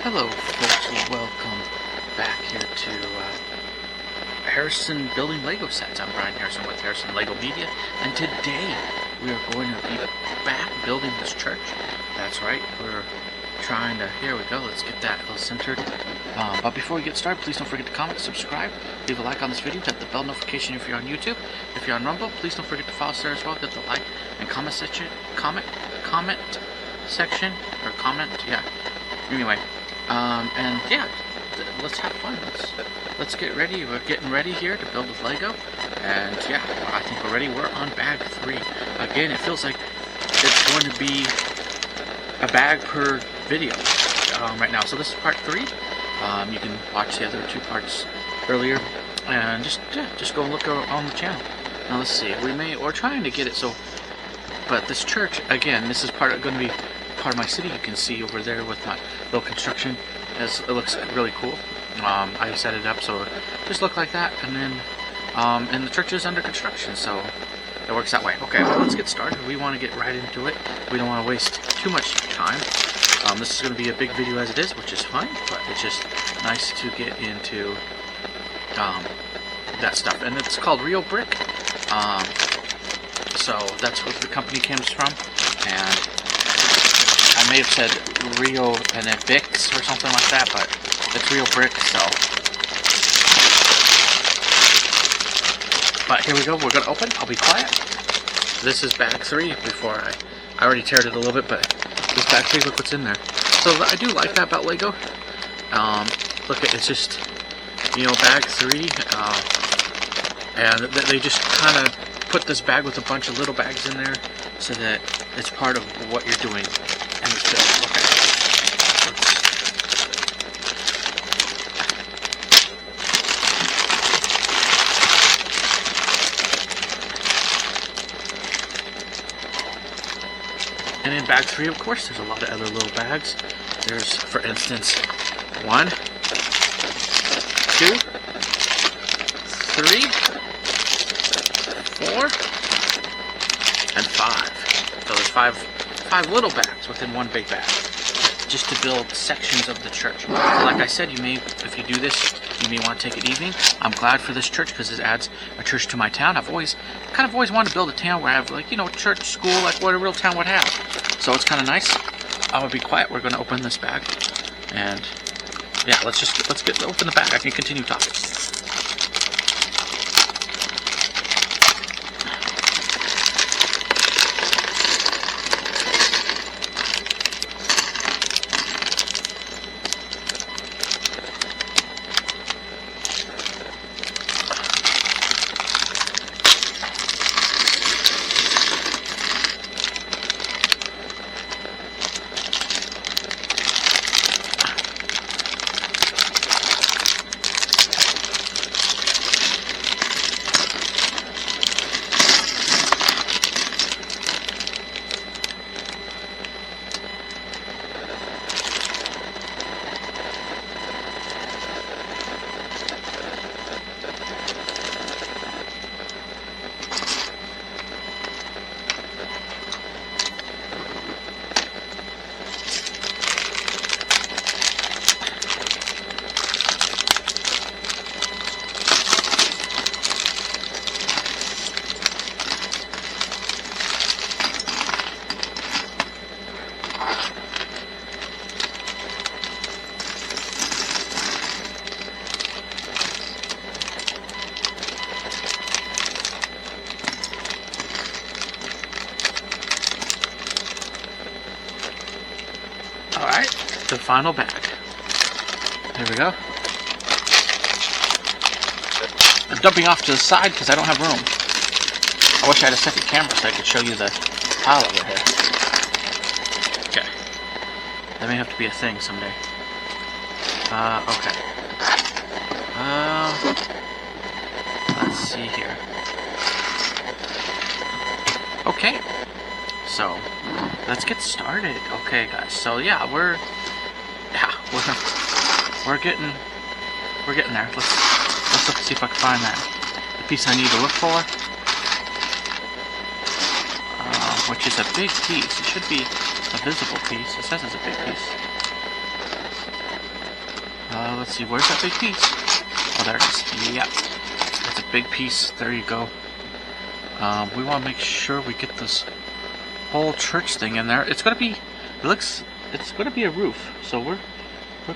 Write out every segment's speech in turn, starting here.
Hello folks, welcome back here to Harrison Building Lego Sets. I'm Brian Harrison with Harrison Lego Media, and today we are going to be back building this church. That's right, we're trying to, here we go, let's get that all centered. But before we get started, please don't forget to comment, subscribe, leave a like on this video, hit the bell notification if you're on YouTube. If you're on Rumble, please don't forget to follow us there as well, hit the like and comment section, anyway. And yeah, let's have fun. Let's get ready. We're getting ready here to build with Lego, and yeah, I think we're ready. We're on bag 3. Again, it feels like it's going to be a bag per video right now. So this is part 3. You can watch the other 2 parts earlier, and just go look on the channel. Now let's see. We're trying to get it so, but this church again, this is going to be part of my city. You can see over there with my little construction, it looks really cool. I set it up so it just looked like that, and then and the church is under construction, so it works that way. Okay, well, let's get started. We want to get right into it. We don't want to waste too much time. This is going to be a big video as it is, which is fine, but it's just nice to get into that stuff. And it's called Reobix. So that's what the company comes from, and I may have said Reobix or something like that, but it's Reobix, so. But here we go, we're going to open. I'll be quiet. This is bag 3 before I already teared it a little bit, but this bag 3, look what's in there. So I do like that about Lego. Look, it's just, you know, bag 3, and they just kind of put this bag with a bunch of little bags in there so that it's part of what you're doing. And it's just, okay. And in bag 3, of course, there's a lot of other little bags. There's, for instance, 1, 2, 3, 4, and 5. So there's five little bags within one big bag, just to build sections of the church. Like I said, if you do this, you may want to take it evening. I'm glad for this church because it adds a church to my town. I've always wanted to build a town where I have, like, you know, church, school, like what a real town would have. So it's kind of nice. I'm gonna be quiet. We're gonna open this bag, and yeah, let's open the bag. I can continue talking. Alright, the final bag. Here we go. I'm dumping off to the side because I don't have room. I wish I had a second camera so I could show you the pile over here. Okay. That may have to be a thing someday. Okay. Let's see here. Okay. So, let's get started. Okay, guys. So yeah, we're getting there. Let's look, see if I can find the piece I need to look for. Which is a big piece. It should be a visible piece. It says it's a big piece. Let's see, where's that big piece? Oh, there it is. Yep. It's a big piece. There you go. We want to make sure we get this whole church thing in there. It's going to be, it's going to be a roof. So we're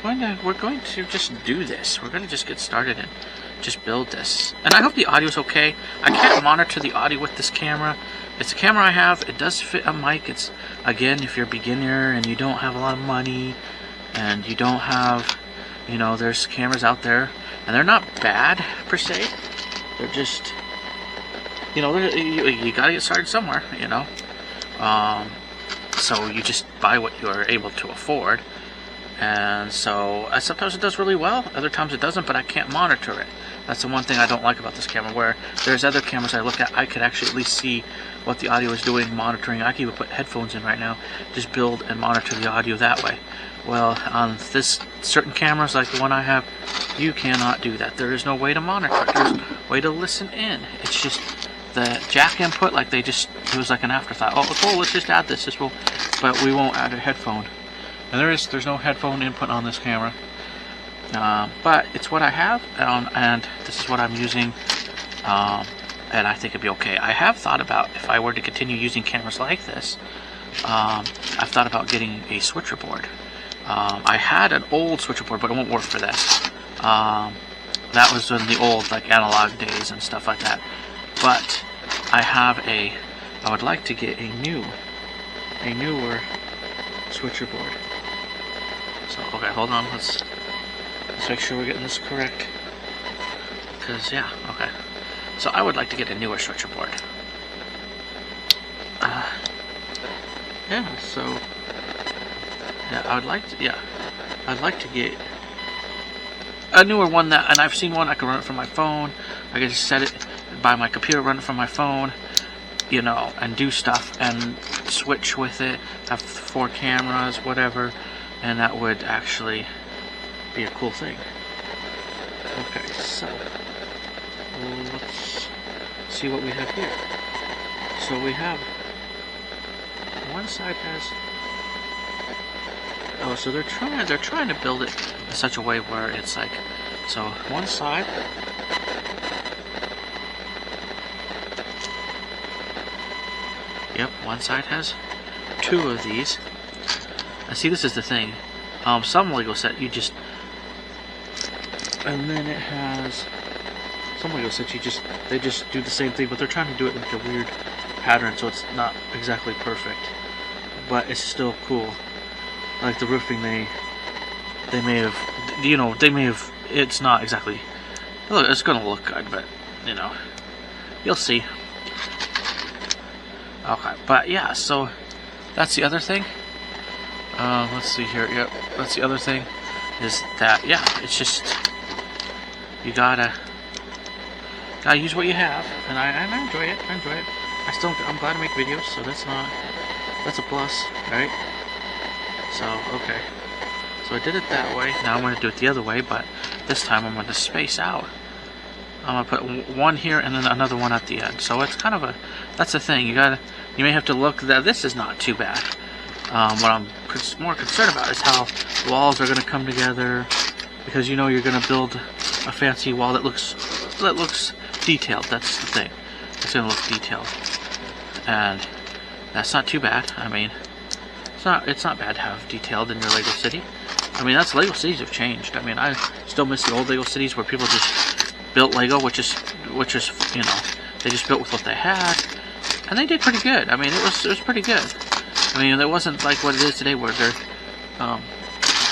going to just do this. We're going to just get started and just build this. And I hope the audio's okay. I can't monitor the audio with this camera. It's a camera I have. It does fit a mic. It's, again, if you're a beginner and you don't have a lot of money and you don't have, you know, there's cameras out there and they're not bad per se. They're just, you know, you gotta get started somewhere, you know. So you just buy what you're able to afford. And so sometimes it does really well, other times it doesn't, but I can't monitor it. That's the one thing I don't like about this camera, where there's other cameras I look at, I could actually at least see what the audio is doing, monitoring. I can even put headphones in right now, just build and monitor the audio that way. Well, on this certain cameras like the one I have, you cannot do that. There is no way to monitor it. There's no way to listen in. It's just the jack input, like it was like an afterthought. Oh, cool, let's just add this. But we won't add a headphone. And there's no headphone input on this camera, but it's what I have, and this is what I'm using, and I think it'd be okay. I have thought about, if I were to continue using cameras like this, I've thought about getting a switcher board. I had an old switcher board, but it won't work for this. That was in the old, like, analog days and stuff like that. But I would like to get a newer switcher board. So, okay, hold on, let's make sure we're getting this correct. Because, yeah, okay. So I would like to get a newer switcher board. Yeah, so, yeah, I'd like to get a newer one and I've seen one, I can run it from my phone, I can just set it by my computer, run it from my phone, you know, and do stuff, and switch with it, have 4 cameras, whatever. And that would actually be a cool thing. Okay, so let's see what we have here. So we have one side has, oh, so they're trying to build it in such a way where it's like, so one side, yep, one side has 2 of these. And see, this is the thing. Some Lego set you just, and then it has some Lego sets they just do the same thing, but they're trying to do it in like a weird pattern, so it's not exactly perfect, but it's still cool. Like the roofing, they may have, you know, it's not exactly. Look, it's gonna look good, but you know, you'll see. Okay, but yeah, so that's the other thing. Let's see here. Yep, that's the other thing. Is that, yeah, it's just, you gotta use what you have, and I enjoy it. I'm glad to make videos, so that's a plus, right? So okay, so I did it that way. Now I'm going to do it the other way, but this time I'm going to space out. I'm going to put one here and then another one at the end. So it's kind of that's the thing. You may have to look. This is not too bad. What I'm more concerned about is how walls are going to come together, because you know you're going to build a fancy wall that looks detailed. That's the thing. It's going to look detailed, and that's not too bad. I mean, it's not bad to have detailed in your Lego city. I mean, Lego cities have changed. I mean, I still miss the old Lego cities where people just built Lego, which is you know, they just built with what they had, and they did pretty good. I mean, it was pretty good. I mean, it wasn't like what it is today, where they're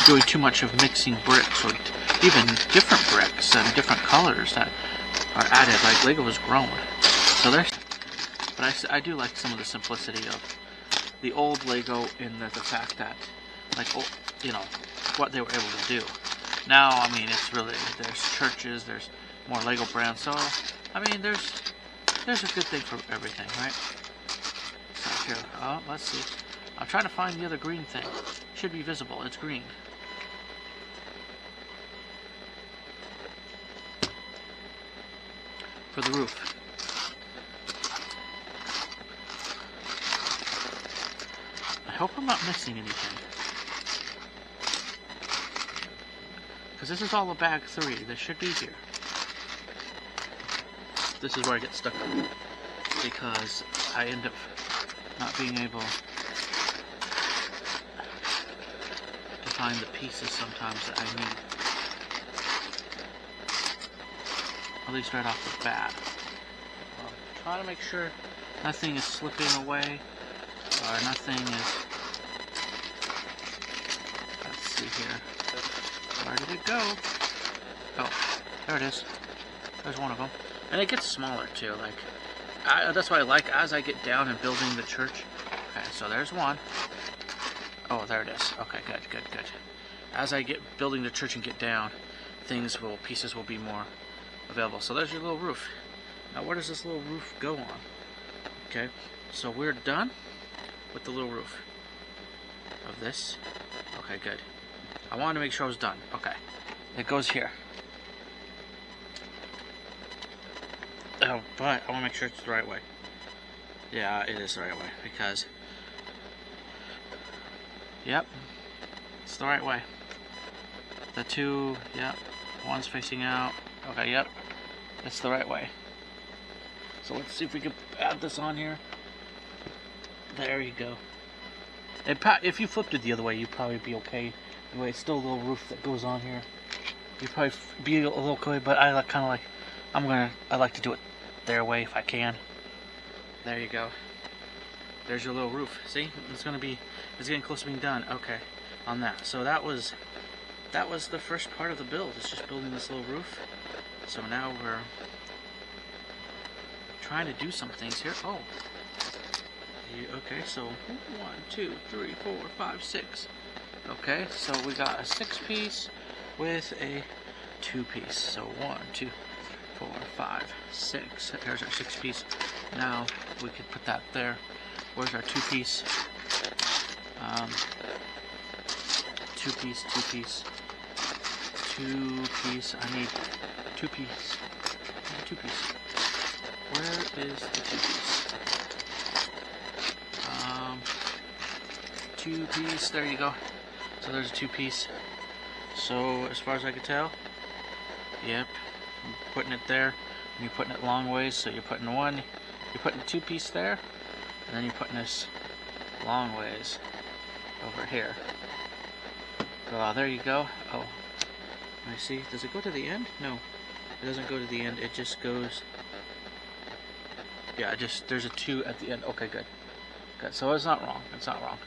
doing too much of mixing bricks, or even different bricks and different colors that are added. Like Lego has grown, so but I do like some of the simplicity of the old Lego, in the fact that, like, you know, what they were able to do. Now, I mean, it's really, there's churches, there's more Lego brands, so I mean, there's a good thing for everything, right? So here, let's see. I'm trying to find the other green thing. Should be visible. It's green. For the roof. I hope I'm not missing anything. because this is all a bag 3. This should be here. This is where I get stuck because I end up not being able to find the pieces sometimes that I need. At least right off the bat. Try to make sure nothing is slipping away or nothing is... Let's see here. Where did it go? Oh, there it is. There's one of them. And it gets smaller too. Like, that's why I like as I get down and building the church. Okay, so there's one. Oh, there it is. Okay, good, good, good. As I get building the church and get down, pieces will be more available. So there's your little roof. Now where does this little roof go on? Okay, so we're done with the little roof of this. Okay, good. I wanted to make sure I was done. Okay, it goes here. Oh, but I want to make sure it's the right way. Yeah, it is the right way because, yep, it's the right way. The two, yep, one's facing out. Okay, yep, it's the right way. So let's see if we can add this on here. There you go. If you flipped it the other way, you'd probably be okay. Anyway, it's still a little roof that goes on here. You'd probably be a little okay, but I like I like to do it their way if I can. There you go. There's your little roof. See, it's getting close to being done. Okay, on that. So that was the first part of the build. It's just building this little roof. So now we're trying to do some things here. Oh, okay. So 1, 2, 3, 4, 5, 6. Okay, so we got a 6-piece with a 2-piece. So 1, 2, 4, 5, 6. There's our 6-piece. Now we could put that there. Where's our 2-piece? 2-piece, 2-piece, 2-piece. I need 2-piece. 2-piece. Where is the 2-piece? 2-piece. There you go. So there's a 2-piece. So as far as I can tell, yep, I'm putting it there. And you're putting it long ways. So you're putting a 2-piece there, and then you're putting this long ways over here. So there you go. Oh, let me see. Does it go to the end? No, it doesn't go to the end. It just goes. Yeah, there's a 2 at the end. Okay, good. Good. So it's not wrong. It's not wrong.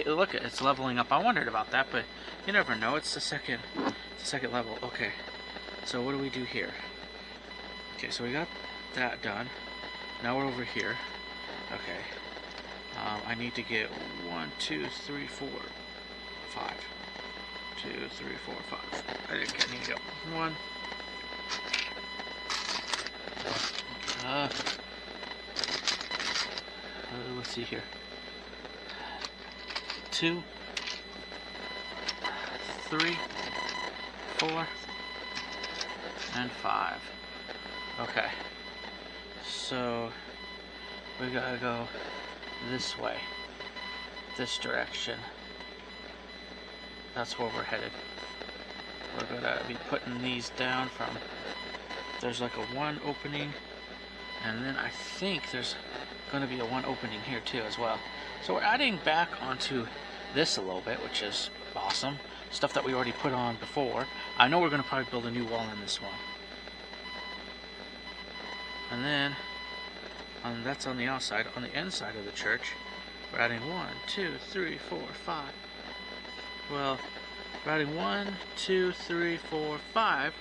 Look, it's leveling up. I wondered about that, but you never know. It's the second level. Okay. So what do we do here? Okay, so we got that done. Now we're over here. Okay. I need to get 1, 2, 3, 4, 5. 2, 3, 4, 5. I need to go 1. Let's see here. 2, 3, 4, and 5. Okay. So we gotta go this way, this direction. That's where we're headed. We're gonna be putting these down from. There's like a 1 opening, and then I think there's gonna be a 1 opening here too as well. So we're adding back onto this a little bit, which is awesome. Stuff that we already put on before. I know we're gonna probably build a new wall in this one. And then, that's on the outside. On the inside of the church, we're adding 1, 2, 3, 4, 5. Well, we're adding 1, 2, 3, 4, 5,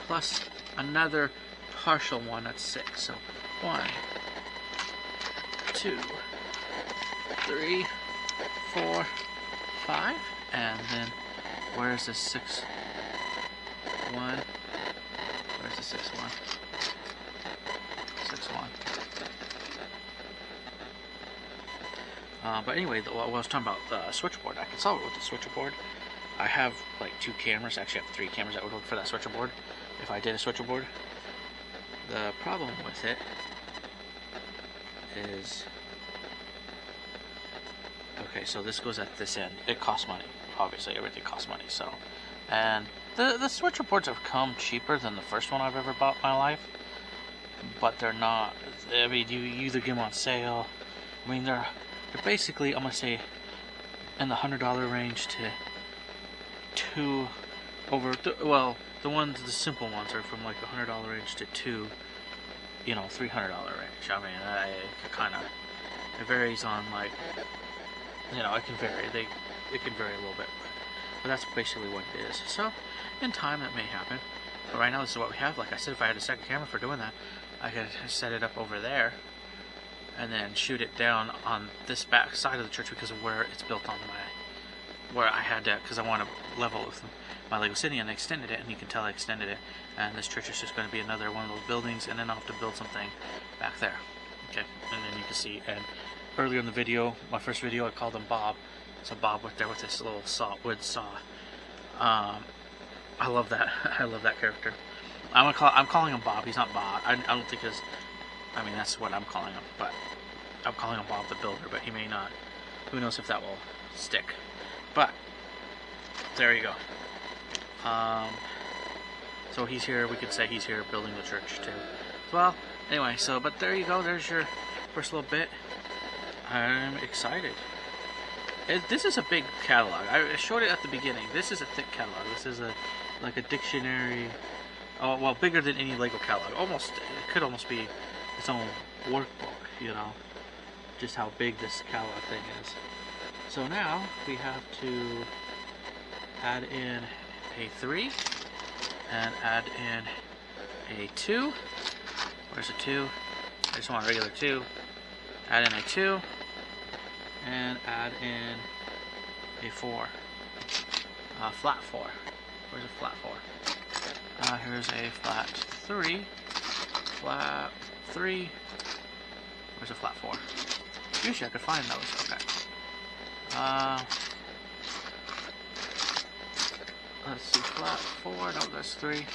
plus another partial one, that's 6. So 1, 2, 3, 4, 5, and then where's the 6th one? Where's the 6th one? 6th one. But anyway, what I was talking about the switchboard, I can solve it with the switchboard. I have like 2 cameras, actually I have 3 cameras that would work for that switchboard if I did a switchboard. The problem with it is, okay, so this goes at this end. It costs money, obviously everything costs money. So, and The switcher boards have come cheaper than the first one I've ever bought in my life, but they're not. I mean, you either get them on sale. I mean, they're basically, I'm gonna say, in the $100 range to the simple ones are from like the $100 range to $300 range. I mean, it varies on, like, it can vary. It can vary a little bit, but that's basically what it is. So, in time, that may happen. But right now, this is what we have. Like I said, if I had a second camera for doing that, I could set it up over there and then shoot it down on this back side of the church because of where it's built on where I had to, because I want to level with my Lego City, and I extended it, and you can tell I extended it, and this church is just going to be another one of those buildings, and then I'll have to build something back there. Okay, and then you can see, and earlier in the video, my first video, I called him Bob. So Bob went there with this little wood saw. I love that. I love that character. I'm calling him Bob. He's not Bob. I don't think his. I mean, that's what I'm calling him, but I'm calling him Bob the Builder. But he may not. Who knows if that will stick? But there you go. So he's here. We could say he's here building the church too. Well, anyway. So, but there you go. There's your first little bit. I'm excited. This is a big catalog. I showed it at the beginning. This is a thick catalog. This is like a dictionary. Oh, well, bigger than any Lego catalog. Almost, it could almost be its own workbook, just how big this catalog thing is. So now we have to add in a 3 and add in a 2. Where's a 2? I just want a regular 2. Add in a 2. And add in a 4. Flat 4. Where's a flat 4? Here's a flat 3. Flat 3. Where's a flat 4? Usually I could find those. Okay. Let's see. Flat 4. No, that's 3.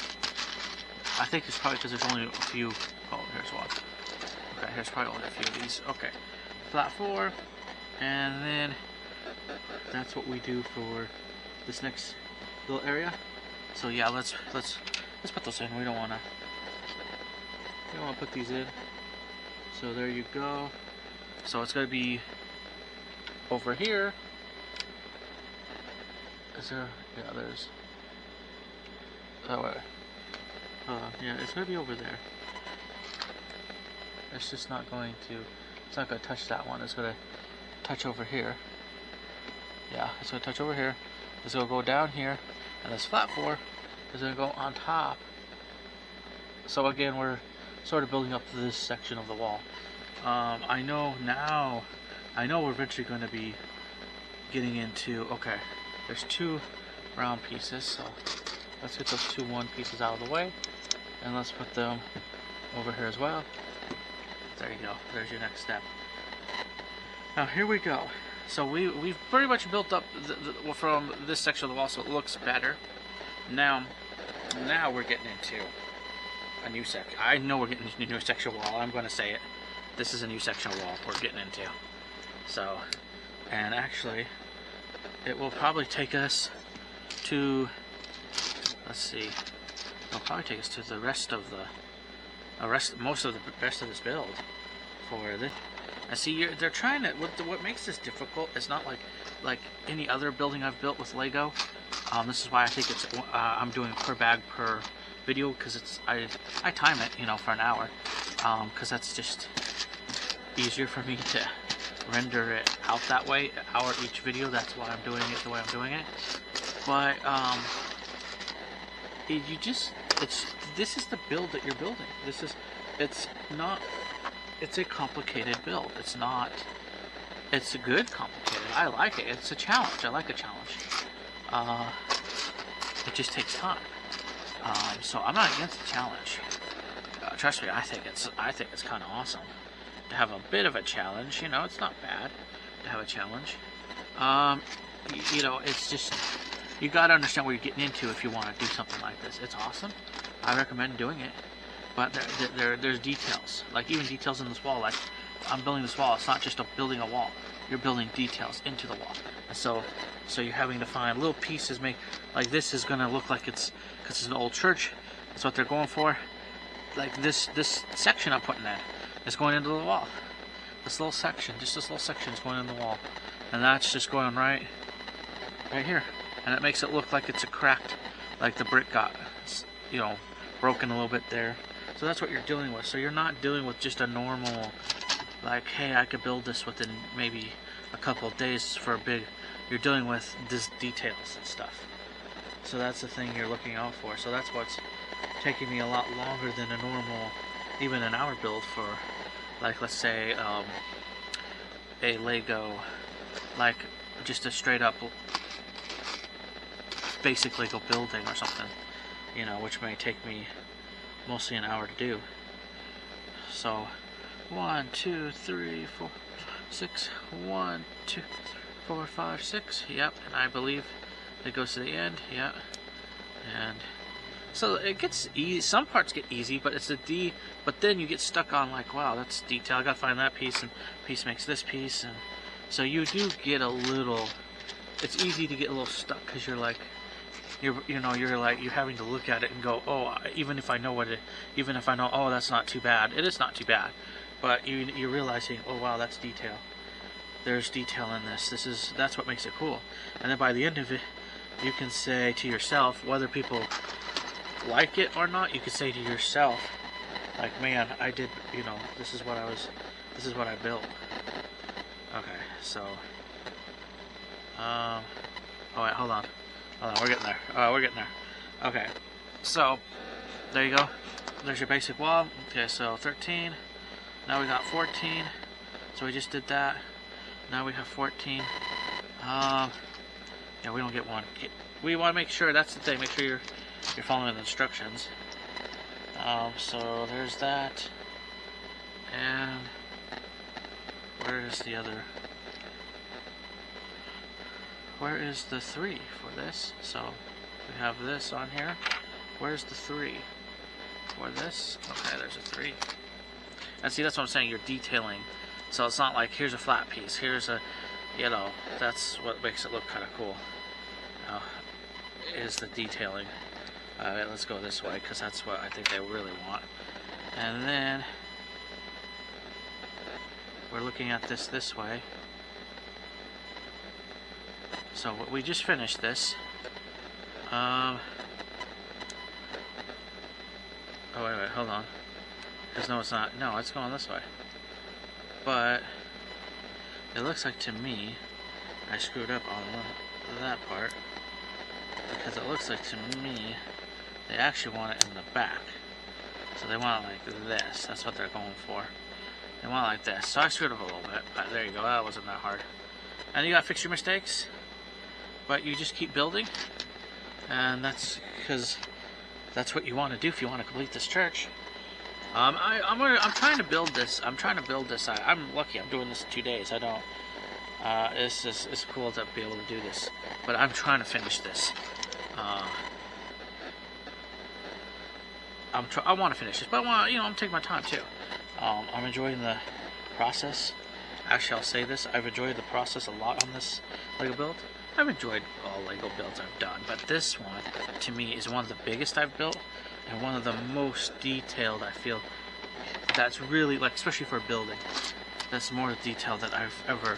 I think it's probably because there's only a few. Oh, here's one. Okay, here's probably only a few of these. Okay. Flat 4. And then that's what we do for this next little area. So yeah, let's put those in. We don't want to put these in. So there you go. So it's going to be over here. Is there? Yeah, there's. Oh wait. Yeah, it's going to be over there. It's just not going to. It's not going to touch that one. It's going to touch over here. Yeah, it's going to touch over here. It's going to go down here, and this flat 4 is going to go on top. So again, we're sort of building up to this section of the wall. I know we're eventually going to be getting into, okay, there's 2 round pieces, so let's get those 2 1 pieces out of the way, and let's put them over here as well. There you go. There's your next step. Now here we go. So we've pretty much built up from this section of the wall, so it looks better. Now we're getting into a new section. I know we're getting into a new section wall. I'm going to say it. This is a new section of wall we're getting into. So, and actually, it will probably take us to. Let's see. It'll probably take us to the rest of the most of the rest of this build for this. And see, they're trying to. What makes this difficult is not like any other building I've built with Lego. This is why I think it's. I'm doing per bag per video because it's. I time it, for an hour, because that's just easier for me to render it out that way. An hour each video. That's why I'm doing it the way I'm doing it. But this is the build that you're building. It's a complicated build. It's a good complicated. I like it. It's a challenge. I like a challenge. It just takes time. So I'm not against the challenge. Trust me, I think it's kind of awesome to have a bit of a challenge. It's not bad to have a challenge. It's just you got to understand what you're getting into if you want to do something like this. It's awesome. I recommend doing it. But there's details, like even details in this wall, like I'm building this wall. It's not just building a wall. You're building details into the wall. And so you're having to find little pieces. Like this is gonna look like it's, because it's an old church. That's what they're going for. Like this section I'm putting in is going into the wall. This little section, just this little section is going in the wall, and that's just going right here. And it makes it look like it's a cracked, like the brick got, you know, broken a little bit there. So that's what you're dealing with. So you're not dealing with just a normal, like, hey, I could build this within maybe a couple of days for a big. You're dealing with this details and stuff. So that's the thing you're looking out for. So that's what's taking me a lot longer than a normal, even an hour build for, like, let's say a Lego, like just a straight up basic Lego building or something, you know, which may take me mostly an hour to do. So 1, 2, 3, 4, 6. 1, 2, 3, 4, 5, 6. Yep, and I believe it goes to the end. Yep, and so it gets easy. Some parts get easy, but it's a D. But then you get stuck on, like, wow, that's detail. I gotta find that piece, and piece makes this piece, and so you do get a little. It's easy to get a little stuck because you're like, you're having to look at it and go, oh, even if I know oh, that's not too bad. It is not too bad, but you're realizing, oh wow, that's detail. There's detail in this. That's what makes it cool. And then by the end of it, you can say to yourself, whether people like it or not, you could say to yourself, like, man, I did, you know, this is what I built. Okay, so oh wait, hold on, we're getting there. Okay, so there you go. There's your basic wall. Okay, so 13. Now we got 14. So we just did that. Now we have 14. Yeah, we don't get one. We want to make sure, that's the thing, make sure you're following the instructions. So there's that. And where is the other? Where is the 3 for this? So we have this on here. Where's the 3 for this? Okay, there's a 3. And see, that's what I'm saying, you're detailing. So it's not like, here's a flat piece, here's a, you know, that's what makes it look kind of cool. Is the detailing. Let's go this way, because that's what I think they really want. And then we're looking at this way. So we just finished this. Oh wait, hold on. Because no, it's not. No, it's going this way. But it looks like to me I screwed up on that part, because it looks like to me they actually want it in the back. So they want it like this. That's what they're going for. They want it like this. So I screwed up a little bit, but there you go. That wasn't that hard. And you gotta fix your mistakes, but you just keep building, and that's because that's what you want to do if you want to complete this church. I'm trying to build this. I'm lucky. I'm doing this in 2 days. I don't. It's cool to be able to do this, but I'm trying to finish this. I want to finish this, but I'm taking my time too. I'm enjoying the process. Actually, I'll say this: I've enjoyed the process a lot on this Lego build. I've enjoyed all Lego builds I've done, but this one, to me, is one of the biggest I've built, and one of the most detailed, I feel. That's really, like, especially for a building, that's more detailed that I've ever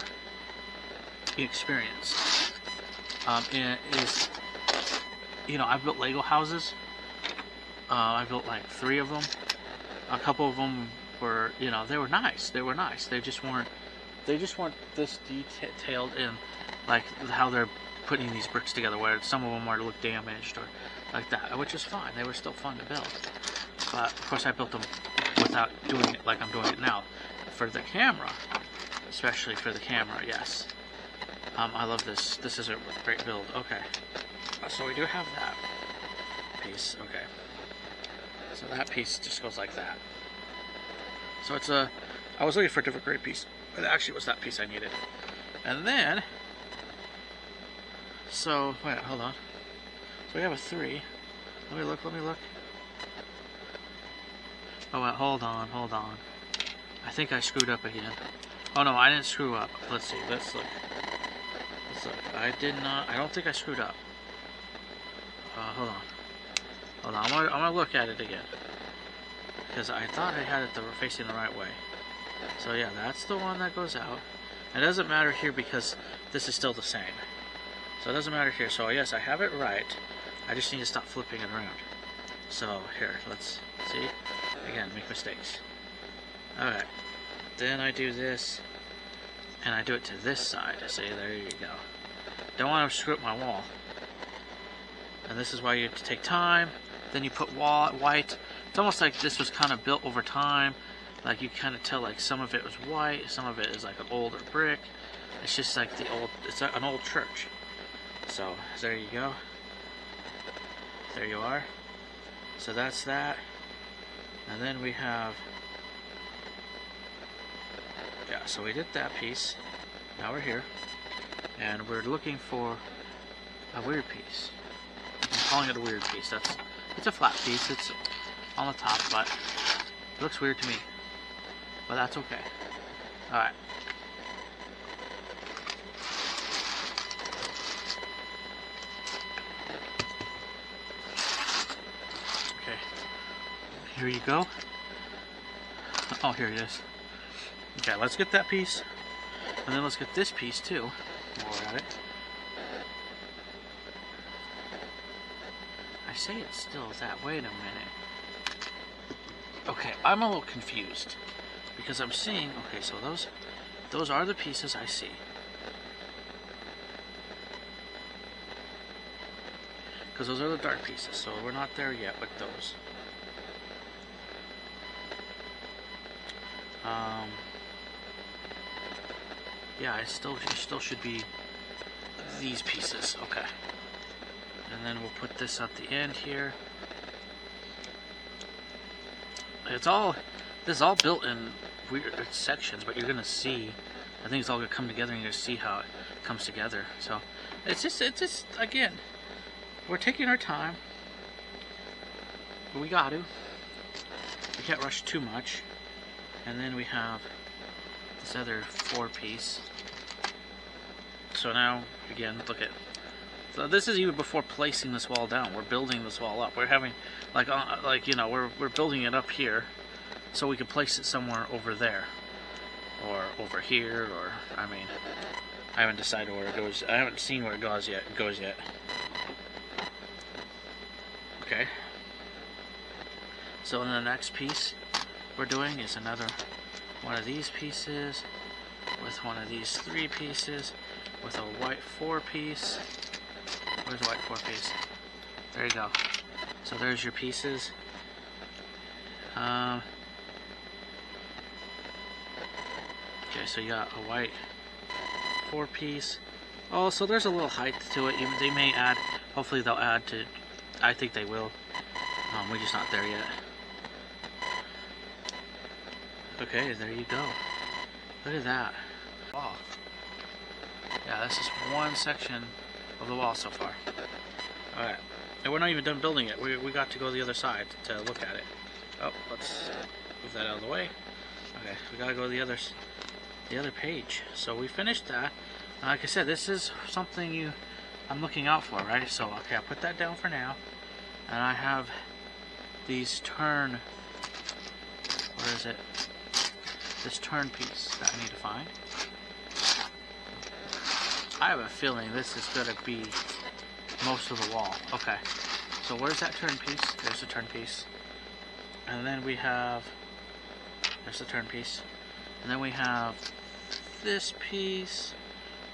experienced. And it is, I've built Lego houses. I built like 3 of them. A couple of them were, they were nice. They just weren't this detailed in, like, how they're putting these bricks together, where some of them are look damaged or like that, which is fine. They were still fun to build. But of course I built them without doing it like I'm doing it now. For the camera, especially for the camera, yes. I love this. This is a great build. Okay. So we do have that piece. Okay. So that piece just goes like that. So it's I was looking for a different grade piece, but it actually was that piece I needed. And then, so, wait, hold on. So we have a 3. Let me look. Oh, wait, hold on. I think I screwed up again. Oh no, I didn't screw up. Let's see. Let's look. I did not. I don't think I screwed up. Hold on. Hold on. I'm gonna look at it again because I thought I had it facing the right way. So yeah, that's the one that goes out. It doesn't matter here because this is still the same. So it doesn't matter here. So yes, I have it right. I just need to stop flipping it around. So here, let's see. Again, make mistakes. Alright. Then I do this, and I do it to this side. See, there you go. Don't want to screw up my wall. And this is why you have to take time. Then you put white. It's almost like this was kind of built over time. Like you kind of tell like some of it was white, some of it is like an older brick. It's just like it's an old church. So there you go. There you are. So that's that. And then we have, yeah, so we did that piece. Now we're here. And we're looking for a weird piece. I'm calling it a weird piece. It's a flat piece. It's on the top, but it looks weird to me. But that's okay. Alright. Okay. Here you go. Oh, here it is. Okay, let's get that piece. And then let's get this piece too. While we're at it. I say it's still that. Wait a minute. Okay, I'm a little confused. Because I'm seeing, okay, so those are the pieces I see. Because those are the dark pieces, so we're not there yet with those. Yeah, it still should be these pieces. Okay. And then we'll put this at the end here. This is all built in weird sections, but you're gonna see. I think it's all gonna come together, and you're gonna see how it comes together. So it's just again, we're taking our time. But we got to. We can't rush too much. And then we have this other 4-piece. So now, again, look at. So this is even before placing this wall down. We're building this wall up. We're having, like you know, we're building it up here, so we can place it somewhere over there, or over here, or I mean, I haven't decided where it goes. I haven't seen where it goes yet. Okay. So then the next piece we're doing is another one of these pieces with one of these 3 pieces with a white 4-piece. Where's the white 4-piece? There you go. So there's your pieces. Okay, so you got a white 4-piece. Oh, so there's a little height to it. They may add. Hopefully they'll add to. I think they will. We're just not there yet. Okay, there you go. Look at that. Wow. Yeah, that's just one section of the wall so far. Alright. And we're not even done building it. We got to go to the other side to look at it. Oh, let's move that out of the way. Okay, we gotta go to the other page. So we finished that. Like I said, this is something I'm looking out for, right? So okay, I'll put that down for now. And I have these turn. Where is it? This turn piece that I need to find. I have a feeling this is going to be most of the wall. Okay, so where's that turn piece? There's the turn piece. And then we have, there's the turn piece. And then we have this piece,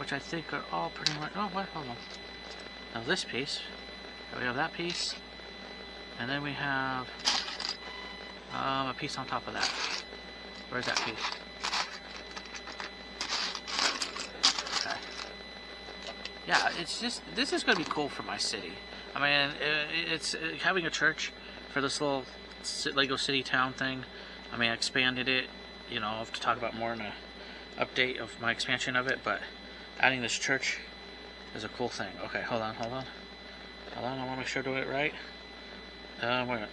which I think are all pretty much, oh wait, hold on. Now this piece, we have that piece. And then we have a piece on top of that. Where's that piece? Okay. Yeah, it's just, this is going to be cool for my city. I mean, it's having a church for this little Lego City Town thing. I mean, I expanded it, you know, I'll have to talk about more in a update of my expansion of it, but adding this church is a cool thing. Okay, hold on, I want to make sure I'm doing it right. Wait a minute.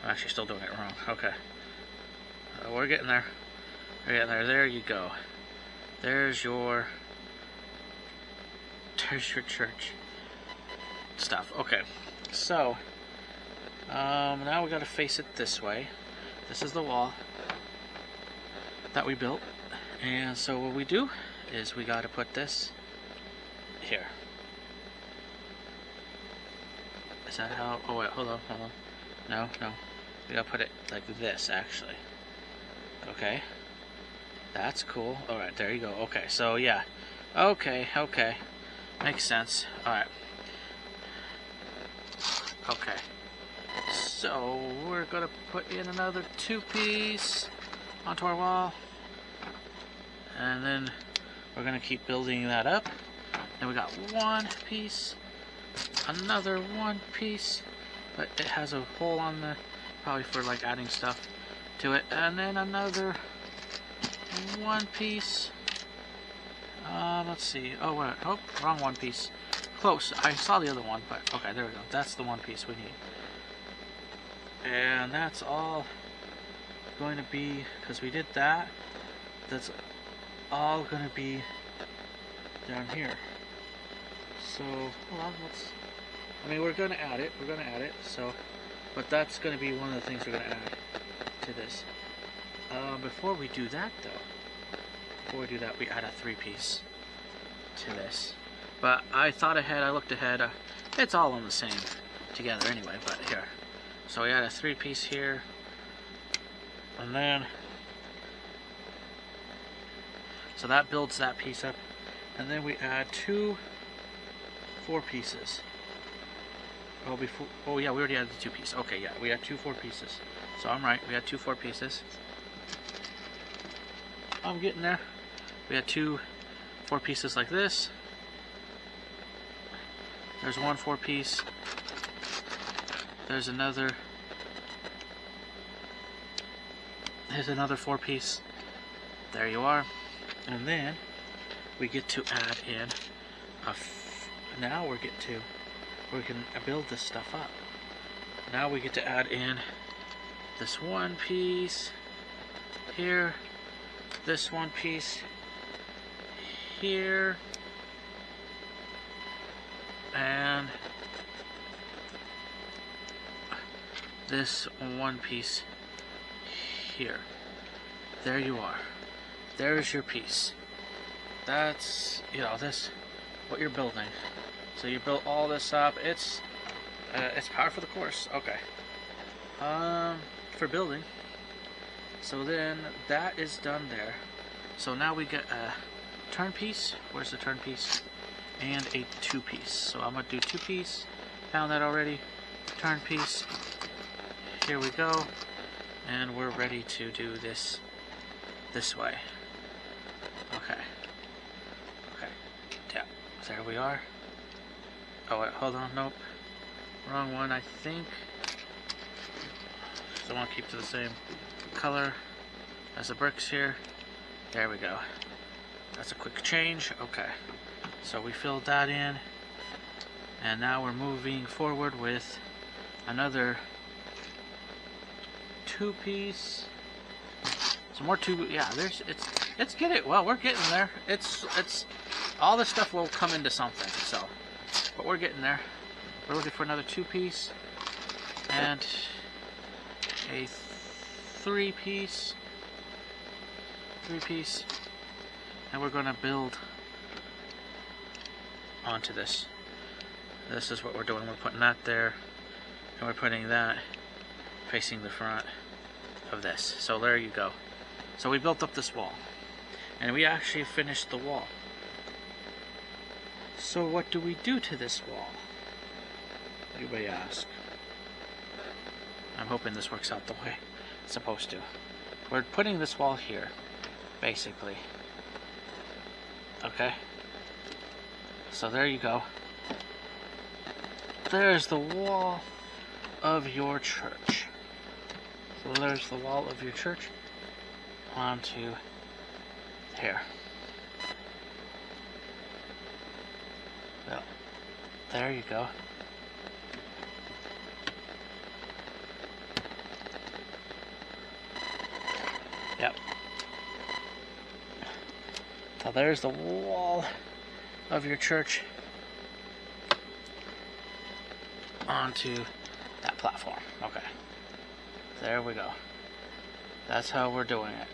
I'm actually still doing it wrong. Okay. We're getting there. Yeah, there you go. There's your church stuff. Okay, so now we got to face it this way. This is the wall that we built, and so what we do is we got to put this here. Is that how? Oh wait, hold on. No. We gotta put it like this, actually. Okay. That's cool. Alright, there you go. Okay, so yeah. Okay. Makes sense. Alright. Okay. So, we're gonna put in another 2-piece onto our wall. And then we're gonna keep building that up. Then we got 1 piece. Another 1 piece. But it has a hole on the... probably for like adding stuff to it. And then another 1 piece. Let's see. Oh, wait. Oh, wrong 1 piece. Close. I saw the other one, but okay, there we go. That's the 1 piece we need. And that's all going to be, because we did that, that's all going to be down here. So, hold on, we're going to add it. So, but that's going to be one of the things we're going to add to this. Before we do that, though, we add a 3-piece to this. But I thought ahead, I looked ahead, it's all on the same together anyway, but here. So we add a 3-piece here, and then, so that builds that piece up, and then we add 2 4-pieces. Oh yeah, we already added the 2-piece. Okay, yeah, we had 2 4-pieces. So I'm right, we had 2 4-pieces. I'm getting there. We had 2 4-pieces like this. There's 1 4-piece. There's another 4-piece. There you are. And then we get to add in now we can build this stuff up. Now we get to add in this 1 piece here, this 1 piece here, and this 1 piece here. There you are. There's your piece. That's, this, what you're building. So you built all this up. It's par for the course. Okay. For building. So then that is done there. So now we get a turn piece. Where's the turn piece? And a 2-piece. So I'm gonna do 2-piece. Found that already. Turn piece. Here we go. And we're ready to do this way. Okay. Yeah. There we are. Oh wait, hold on, nope. Wrong one, I think. So I want to keep to the same color as the bricks here. There we go. That's a quick change. Okay. So we filled that in. And now we're moving forward with another 2-piece. Some more 2, yeah, it's get it. Well, we're getting there. It's all this stuff will come into something, so. But we're getting there. We're looking for another 2-piece and a 3-piece, and we're going to build onto this. This is what we're doing. We're putting that there, and we're putting that facing the front of this. So there you go. So we built up this wall, and we actually finished the wall. So what do we do to this wall? You may ask. I'm hoping this works out the way it's supposed to. We're putting this wall here, basically. Okay? So there you go. There's the wall of your church. So there's the wall of your church onto here. Well, there you go. Yep. So there's the wall of your church onto that platform. Okay. There we go. That's how we're doing it.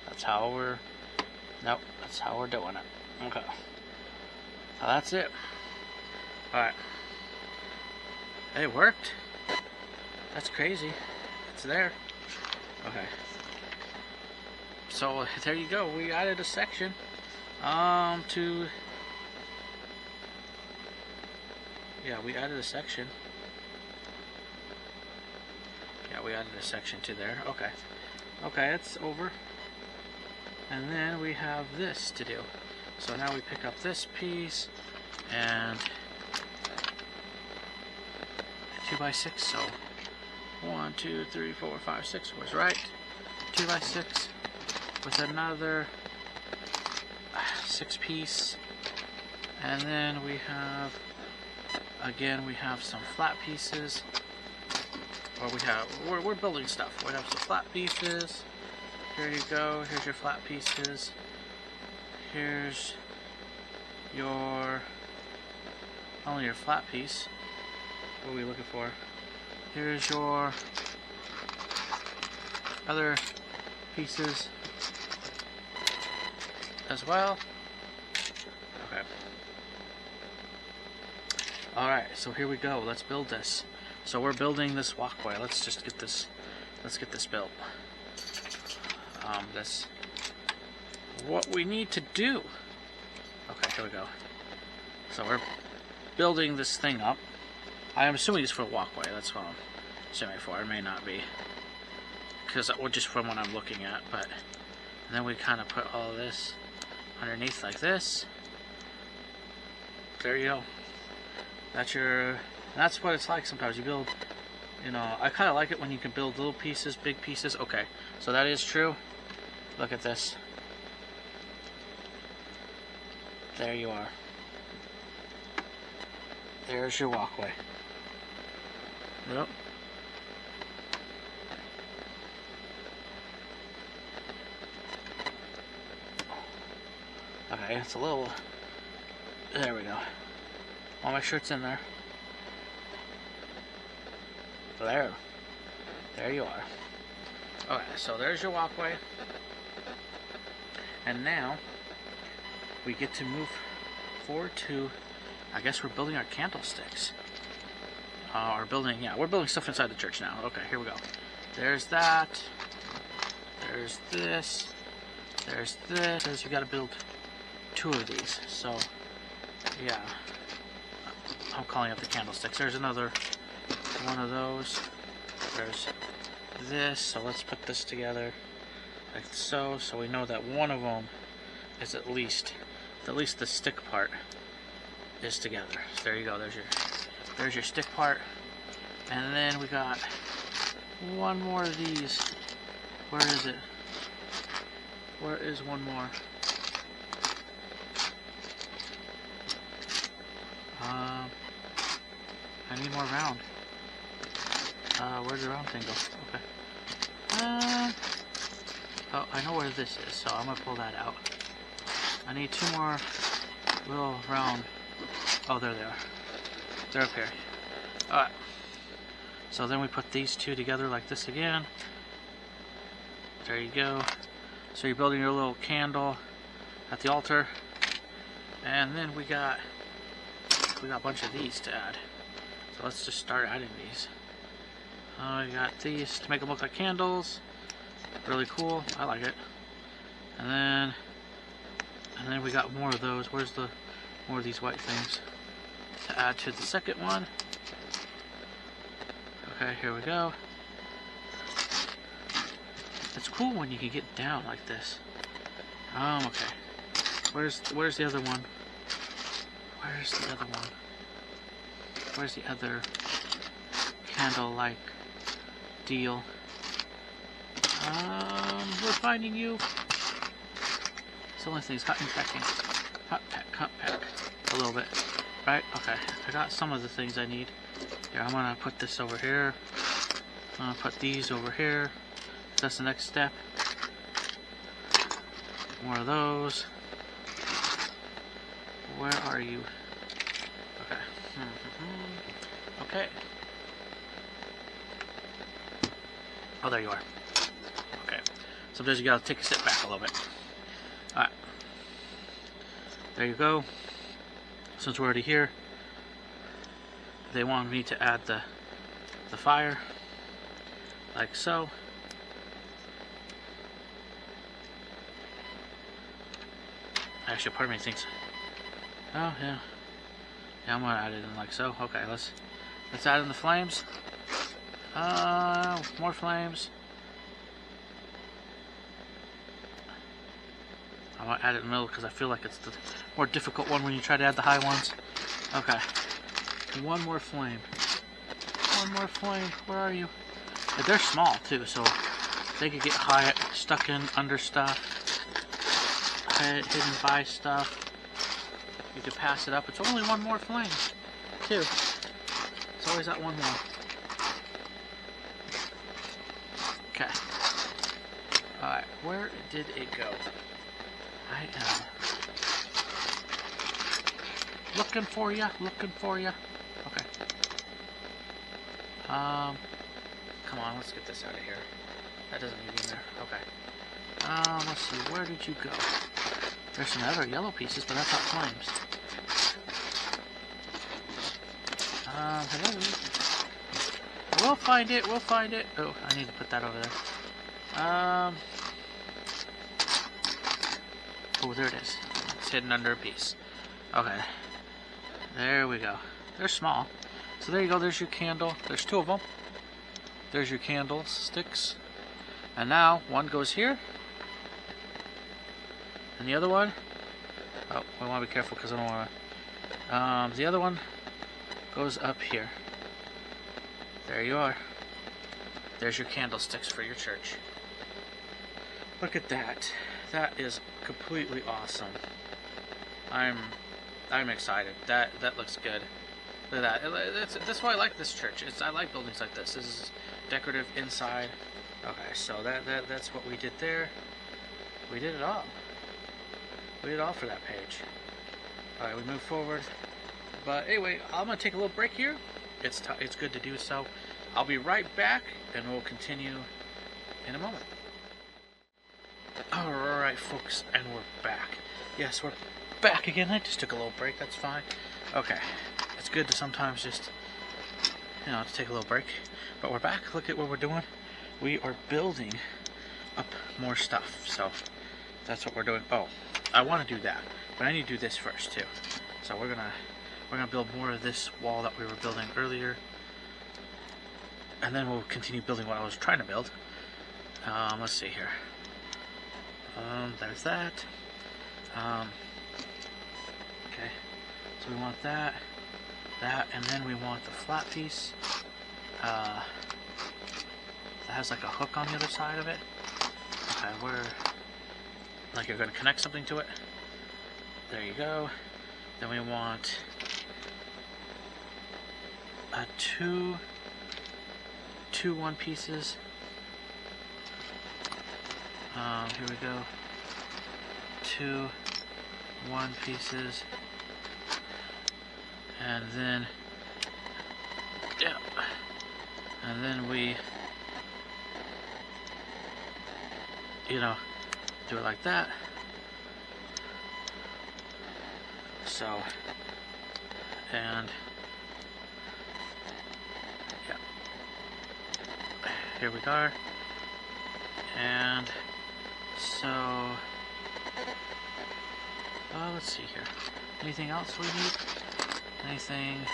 That's how we're... Nope, that's how we're doing it. Okay. So that's it. Alright. It worked. That's crazy. It's there. Okay. So there you go. We added a section to... Yeah, we added a section. Yeah, we added a section to there. Okay. Okay, it's over. And then we have this to do. So now we pick up this piece and 2x6. So 1, 2, 3, 4, 5, 6 was right. 2x6 with another 6 piece. And then we have, again, we have some flat pieces. Or we're building stuff. We have some flat pieces. Here you go. Here's your flat pieces. Here's your only your flat piece. What are we looking for? Here's your other pieces as well. Okay. Alright, so here we go. Let's build this. So we're building this walkway. Let's get this built. This what we need to do. Okay, here we go. So we're building this thing up. I am assuming it's for a walkway. That's what I'm assuming for. It may not be, because just from what I'm looking at. But and then we kind of put all this underneath like this. There you go. That's what it's like sometimes. You build, you know, I kind of like it when you can build little pieces, big pieces. Okay, so that is true. Look at this. There you are. There's your walkway. Yep. Okay, it's a little... There we go. I'll make sure it's in there. There you are. Okay, so there's your walkway. And now we get to move forward to, I guess we're building our candlesticks. We're building stuff inside the church now. Okay, here we go. There's that. There's this. There's this. There's, you gotta build 2 of these. So, yeah. I'm calling up the candlesticks. There's another one of those. There's this. So let's put this together like so. So we know that one of them is at least the stick part is together. So there you go. There's your stick part. And then we got one more of these. Where is it? Where is one more? I need more round. Where'd the round thing go? Okay. Oh, I know where this is, so I'm gonna pull that out. I need 2 more little round. Oh, there they are. They're up here. Alright. So then we put these 2 together like this again. There you go. So you're building your little candle at the altar. And then we got a bunch of these to add. So let's just start adding these. We got these to make them look like candles. Really cool. I like it. And then we got more of those. Where's the more of these white things to add to the second one? Okay, here we go. It's cool when you can get down like this. Okay. Where's the other one? Where's the other one? Where's the other candle-like deal? We're finding you. It's the only thing is hot and packing. Hot pack. A little bit. Right? Okay. I got some of the things I need. Here, I'm gonna put this over here. I'm gonna put these over here. That's the next step. more of those. Where are you? Okay. Okay. Oh, there you are. Okay. Sometimes you gotta take a step back a little bit. Alright. There you go. Since we're already here, they wanted me to add the fire, like so. Actually, part of me thinks, oh yeah, I'm gonna add it in like so. Okay, let's add in the flames. More flames. I'm gonna add it in the middle because I feel like it's the more difficult one when you try to add the high ones. Okay, one more flame. One more flame. Where are you? They're small too, so they could get high, stuck in under stuff, hidden by stuff. You could pass it up. It's only one more flame, too. It's always that one more. Okay. Alright, where did it go? I am looking for you, Okay. Come on, let's get this out of here. That doesn't need to be in there. Okay. Let's see, where did you go? There's some other yellow pieces, but that's not flames. Hello? We'll find it, Oh, I need to put that over there. Oh, there it is. It's hidden under a piece. Okay. There we go. They're small. So there you go, there's your candle. There's two of them. There's your candlesticks. And now, one goes here. And the other one, oh, I want to be careful because I don't want to, the other one goes up here. There you are. There's your candlesticks for your church. Look at that. That is completely awesome. I'm excited. That looks good. Look at that. That's why I like this church. I like buildings like this. This is decorative inside. Okay, so that's what we did there. We did it all. We did it all for that page. Alright, we move forward. But anyway, I'm going to take a little break here. It's good to do so. I'll be right back, and we'll continue in a moment. Alright, folks, and we're back. Yes, we're back again. I just took a little break. That's fine. Okay. It's good to sometimes just, to take a little break. But we're back. Look at what we're doing. We are building up more stuff. So, that's what we're doing. Oh, I want to do that, but I need to do this first too. So we're gonna build more of this wall that we were building earlier, and then we'll continue building what I was trying to build. Let's see here. There's that. Okay, so we want that, and then we want the flat piece. That has like a hook on the other side of it. Okay, like you're going to connect something to it. There you go. Then we want two 1 pieces. Here we go. 2 1 pieces. And then, yeah. And then we, do it like that. So, and yeah, here we are. And so, let's see here. Anything else we need? Anything?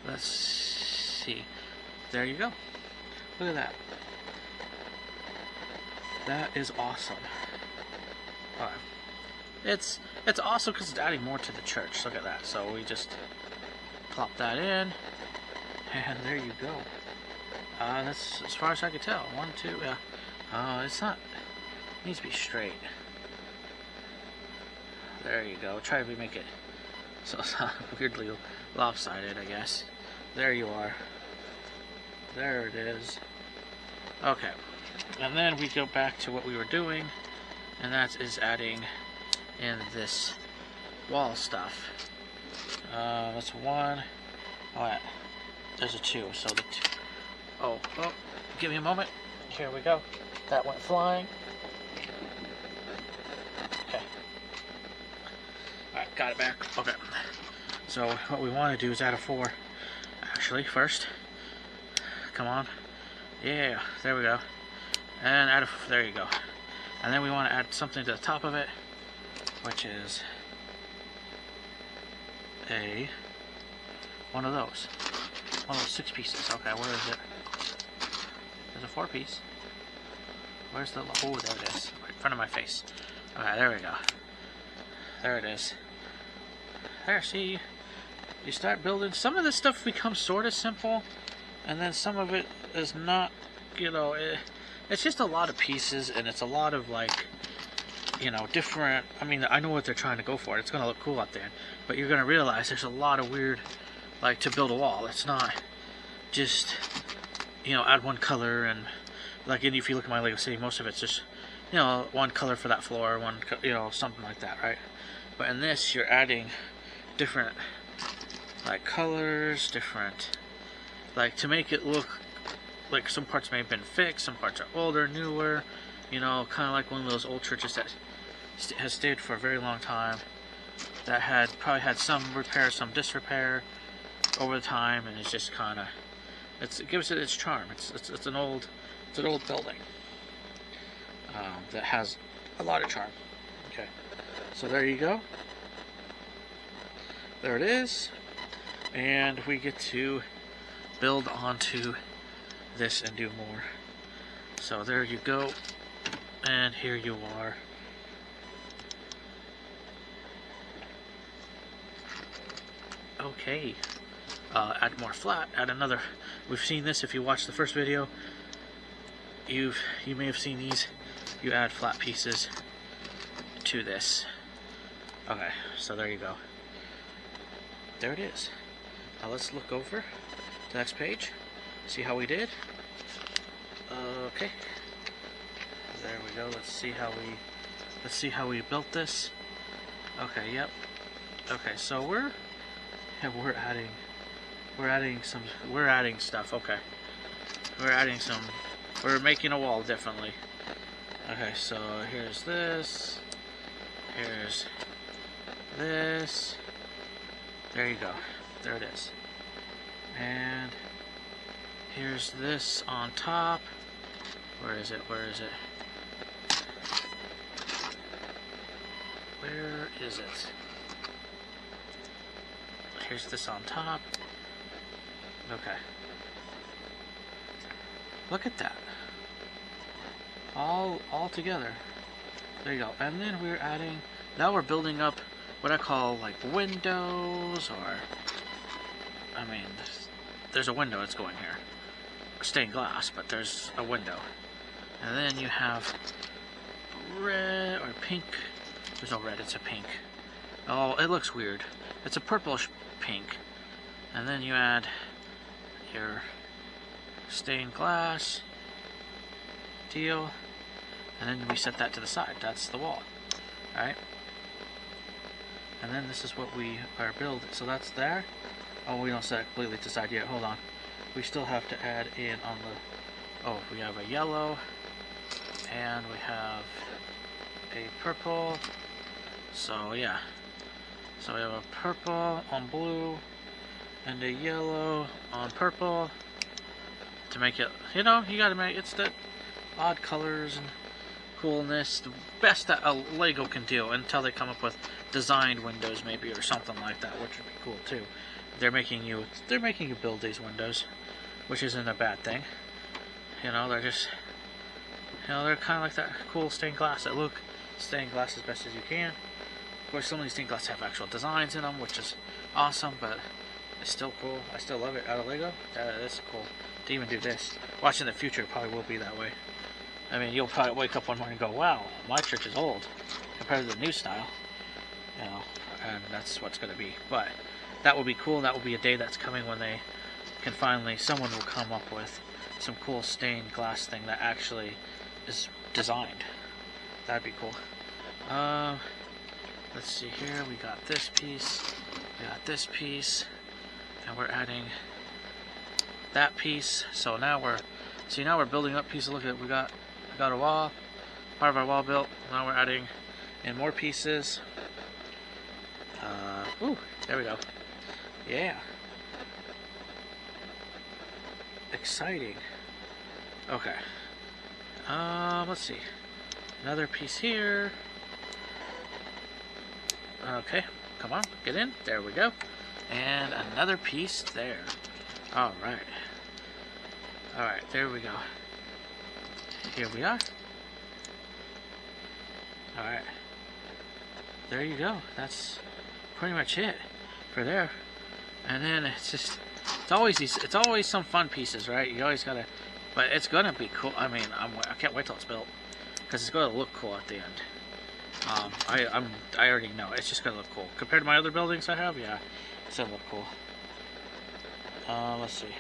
Let's see. There you go. Look at that. That is awesome. It's awesome because it's adding more to the church. Look at that. So we just plop that in, and there you go. That's as far as I could tell. 1, 2. Yeah. It's not. It needs to be straight. There you go. Try to make it so it's not weirdly lopsided, I guess. There you are. There it is. Okay. And then we go back to what we were doing, and that is adding in this wall stuff. That's one. Oh, yeah. There's a two. So the two. Oh, give me a moment. Here we go. That went flying. Okay. Alright, got it back. Okay. So what we want to do is add a 4. Actually, first. Come on. Yeah, there we go. And add a, there you go. And then we want to add something to the top of it, which is one of those. One of those 6 pieces. Okay, where is it? There's a 4 piece. Where's the, oh, there it is. Right in front of my face. Okay, there we go. There it is. There, see? You start building. Some of this stuff becomes sort of simple, and then some of it is not, you know, it's just a lot of pieces, and it's a lot of, like, you know, different, I mean, I know what they're trying to go for. It's going to look cool out there, but you're going to realize there's a lot of weird, like, to build a wall. It's not just, you know, add one color, and, like, if you look at my Lego City, most of it's just, you know, one color for that floor, one, you know, something like that, right? But in this, you're adding different, like, colors, different, like, to make it look like some parts may have been fixed, some parts are older, newer, you know, kind of like one of those old churches that has stayed for a very long time, that had probably had some repair, some disrepair over the time, and it's just kind of, it gives it its charm. It's an old building that has a lot of charm. Okay, so there you go. There it is, and we get to build onto this and do more. So there you go, and here you are. Okay, add more flat, add another. We've seen this if you watched the first video. You may have seen these. You add flat pieces to this. Okay, so there you go. There it is. Now let's look over to the next page. See how we did. Okay. There we go. Let's see how we built this. Okay. Yep. Okay. So we're adding stuff. Okay. We're making a wall differently. Okay. So here's this. Here's this. There you go. There it is. And here's this on top. Where is it? Where is it? Where is it? Here's this on top. Okay. Look at that. All together. There you go. And then we're adding, now we're building up what I call like windows, or, I mean, there's a window that's going here. Stained glass, but there's a window. And then you have red or pink. There's no red, it's a pink. Oh, it looks weird. It's a purplish pink. And then you add your stained glass deal. And then we set that to the side. That's the wall. Alright? And then this is what we are building. So that's there. Oh, we don't set it completely to the side yet. Hold on. We still have to add in on the... Oh, we have a yellow. And we have a purple. So, yeah. So we have a purple on blue. And a yellow on purple. To make it... You know, you gotta make... It's the odd colors and coolness. The best that a Lego can do until they come up with designed windows maybe, or something like that, which would be cool too. They're making you build these windows, which isn't a bad thing. You know, they're just, you know, they're kind of like that cool stained glass that look stained glass as best as you can. Of course, some of these stained glass have actual designs in them, which is awesome, but it's still cool. I still love it. Out of Lego, that's cool to even do this. Watching the future, it probably will be that way. I mean, you'll probably wake up one morning and go, wow, my church is old compared to the new style. You know, and that's what's going to be. But that will be cool. That will be a day that's coming when they can finally, someone will come up with some cool stained glass thing that actually is designed. That'd be cool. Let's see here. We got this piece. We got this piece, and we're adding that piece. So now we're building up pieces. Look at it. We got a wall, part of our wall built. Now we're adding in more pieces. Ooh, there we go. Yeah. Exciting. Okay. Let's see. Another piece here. Okay, come on, get in. There we go. And another piece there. Alright. Alright, there we go. Here we are. Alright. There you go. That's pretty much it for there. And then it's always some fun pieces, right? You always gotta, but it's gonna be cool. I mean, I can't wait till it's built, because it's gonna look cool at the end. I already know it's just gonna look cool compared to my other buildings I have. Yeah, it's gonna look cool. Let's see.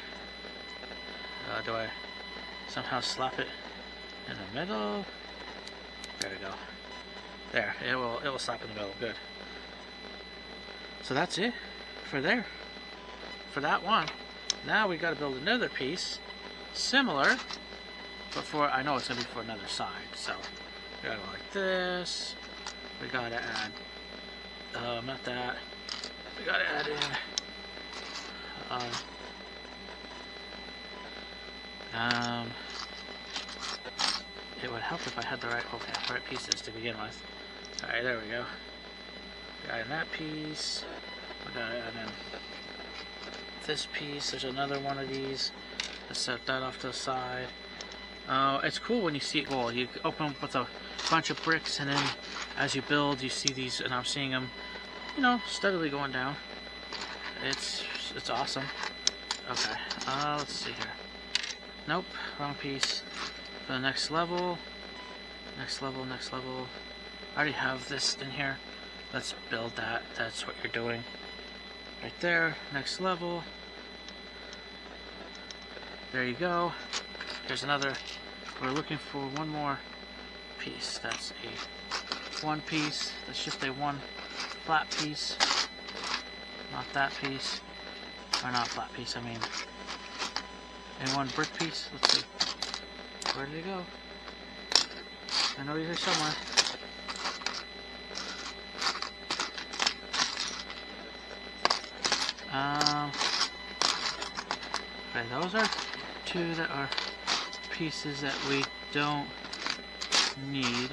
Do I somehow slap it in the middle? There we go. There, it will slap in the middle. Good. So that's it for there. For that one. Now we got to build another piece, similar, but I know it's gonna be for another side. So we gotta go like this. We gotta add, not that. We gotta add in, it would help if I had the right pieces to begin with. Alright, there we go. We got in that piece. We gotta add in this piece. There's another one of these. Let's set that off to the side. It's cool when you see it go. You open up with a bunch of bricks, and then as you build, you see these, and I'm seeing them, you know, steadily going down. It's awesome. Okay, let's see here. Nope, wrong piece. For the next level, next level. I already have this in here. Let's build that. That's what you're doing. Right there, next level. There you go. There's another. We're looking for one more piece. That's a one piece. That's just a one flat piece. Not that piece. Or not flat piece, I mean. And one brick piece. Let's see. Where did it go? I know he's here somewhere. Okay, those are two that are pieces that we don't need.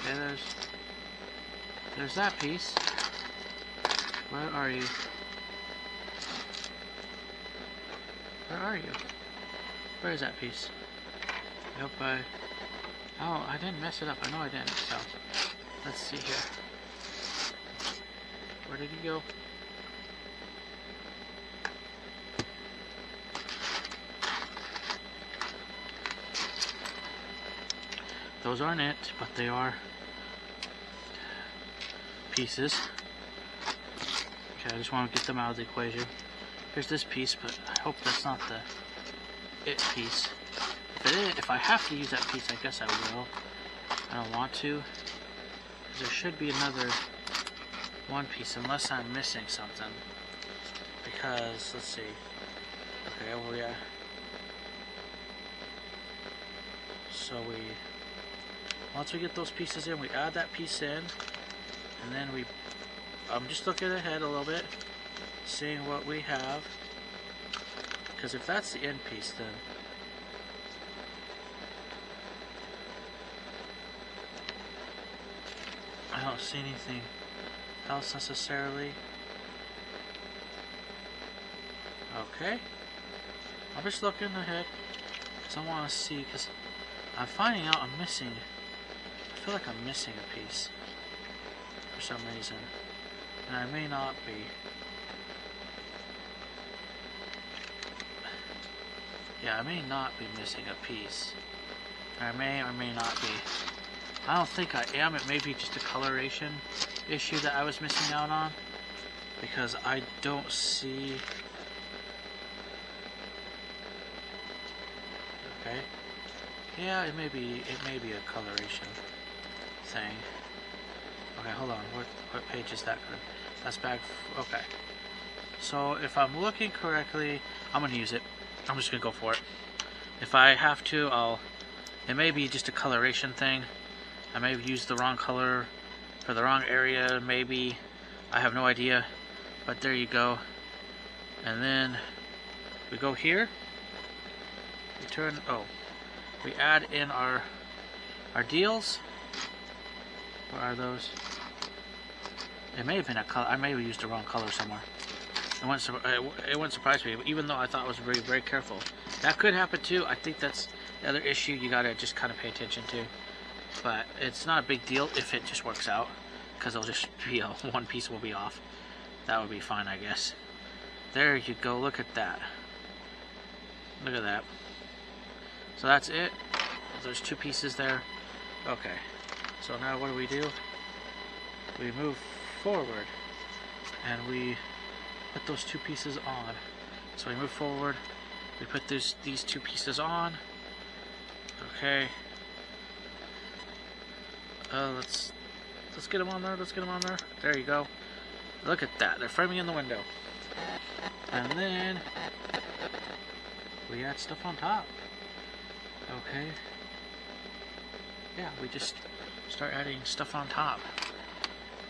Okay, there's that piece. Where are you? Where are you? Where is that piece? I hope oh, I didn't mess it up. I know I didn't. So, let's see here. Where did he go? Those aren't it, but they are pieces. Okay, I just want to get them out of the equation. Here's this piece, but I hope that's not the it piece. If I have to use that piece, I guess I will. I don't want to. There should be another one piece, unless I'm missing something. Because, let's see. Okay, well, yeah. So once we get those pieces in, we add that piece in. And then I'm just looking ahead a little bit, seeing what we have. Because if that's the end piece, then I don't see anything else necessarily. Okay. I'm just looking ahead because I want to see, because I'm finding out I'm missing. I feel like I'm missing a piece for some reason. And I may not be. Yeah, I may not be missing a piece. I may or may not be. I don't think I am. It may be just a coloration issue that I was missing out on, because I don't see. Okay. Yeah, it may be a coloration thing. Okay, hold on. What page is that? That's back. Okay. So if I'm looking correctly, I'm gonna use it. I'm just gonna go for it. If I have to, it may be just a coloration thing. I may have used the wrong color for the wrong area, maybe. I have no idea. But there you go. And then we go here. We add in our deals. What are those? It may have been a color. I may have used the wrong color somewhere. It wouldn't surprise me, even though I thought I was very, very careful. That could happen too. I think that's the other issue you gotta just kind of pay attention to. But it's not a big deal if it just works out, because it'll just be one piece will be off. That would be fine, I guess. There you go. Look at that. Look at that. So that's it. There's two pieces there. Okay. So now what do? We move forward and we put those two pieces on. So we move forward. We put these two pieces on. Okay. Let's get them on there. Let's get them on there. There you go. Look at that. They're framing in the window. And then we add stuff on top. Okay. Yeah, we just start adding stuff on top,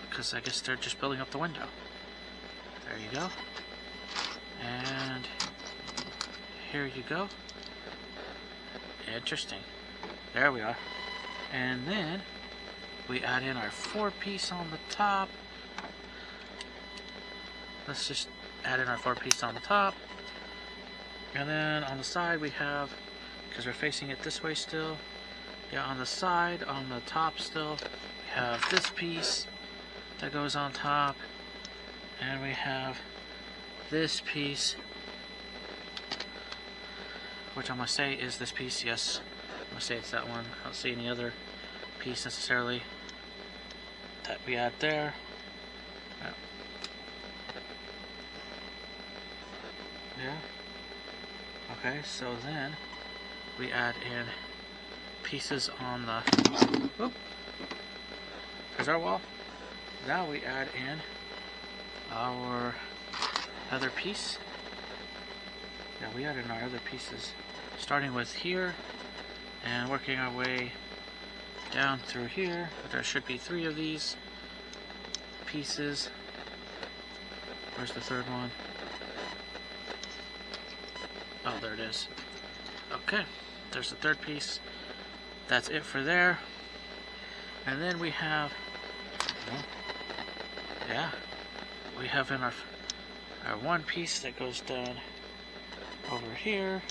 because I guess they're just building up the window. There you go. And here you go. Interesting. There we are. And then we add in our 4-piece on the top. Let's just add in our 4-piece on the top. And then on the side we have, because we're facing it this way still, yeah, on the side, on the top still, we have this piece that goes on top. And we have this piece, which I'm going to say is this piece, yes. I'm going to say it's that one. I don't see any other piece necessarily that we add there. Yeah. Okay, so then we add in pieces on the... Whoop. There's our wall. Now we add in our other piece. Yeah, we add in our other pieces, starting with here and working our way down through here. There should be 3 of these pieces. Where's the third one? Oh, there it is. Okay, there's the third piece. That's it for there. And then we have, yeah, we have in our one piece that goes down over here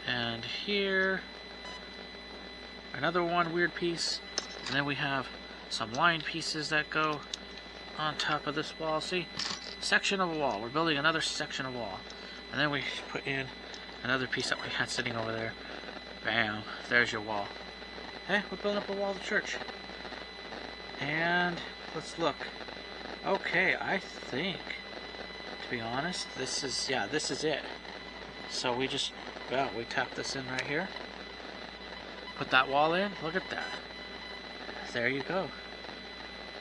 and here. Another one weird piece. And then we have some line pieces that go on top of this wall. See? Section of a wall. We're building another section of wall. And then we put in another piece that we had sitting over there. Bam. There's your wall. Hey, we're building up a wall of the church. And let's look. Okay, I think, to be honest, this is it. So we just, well, we tap this in right here. Put that wall in. Look at that. There you go.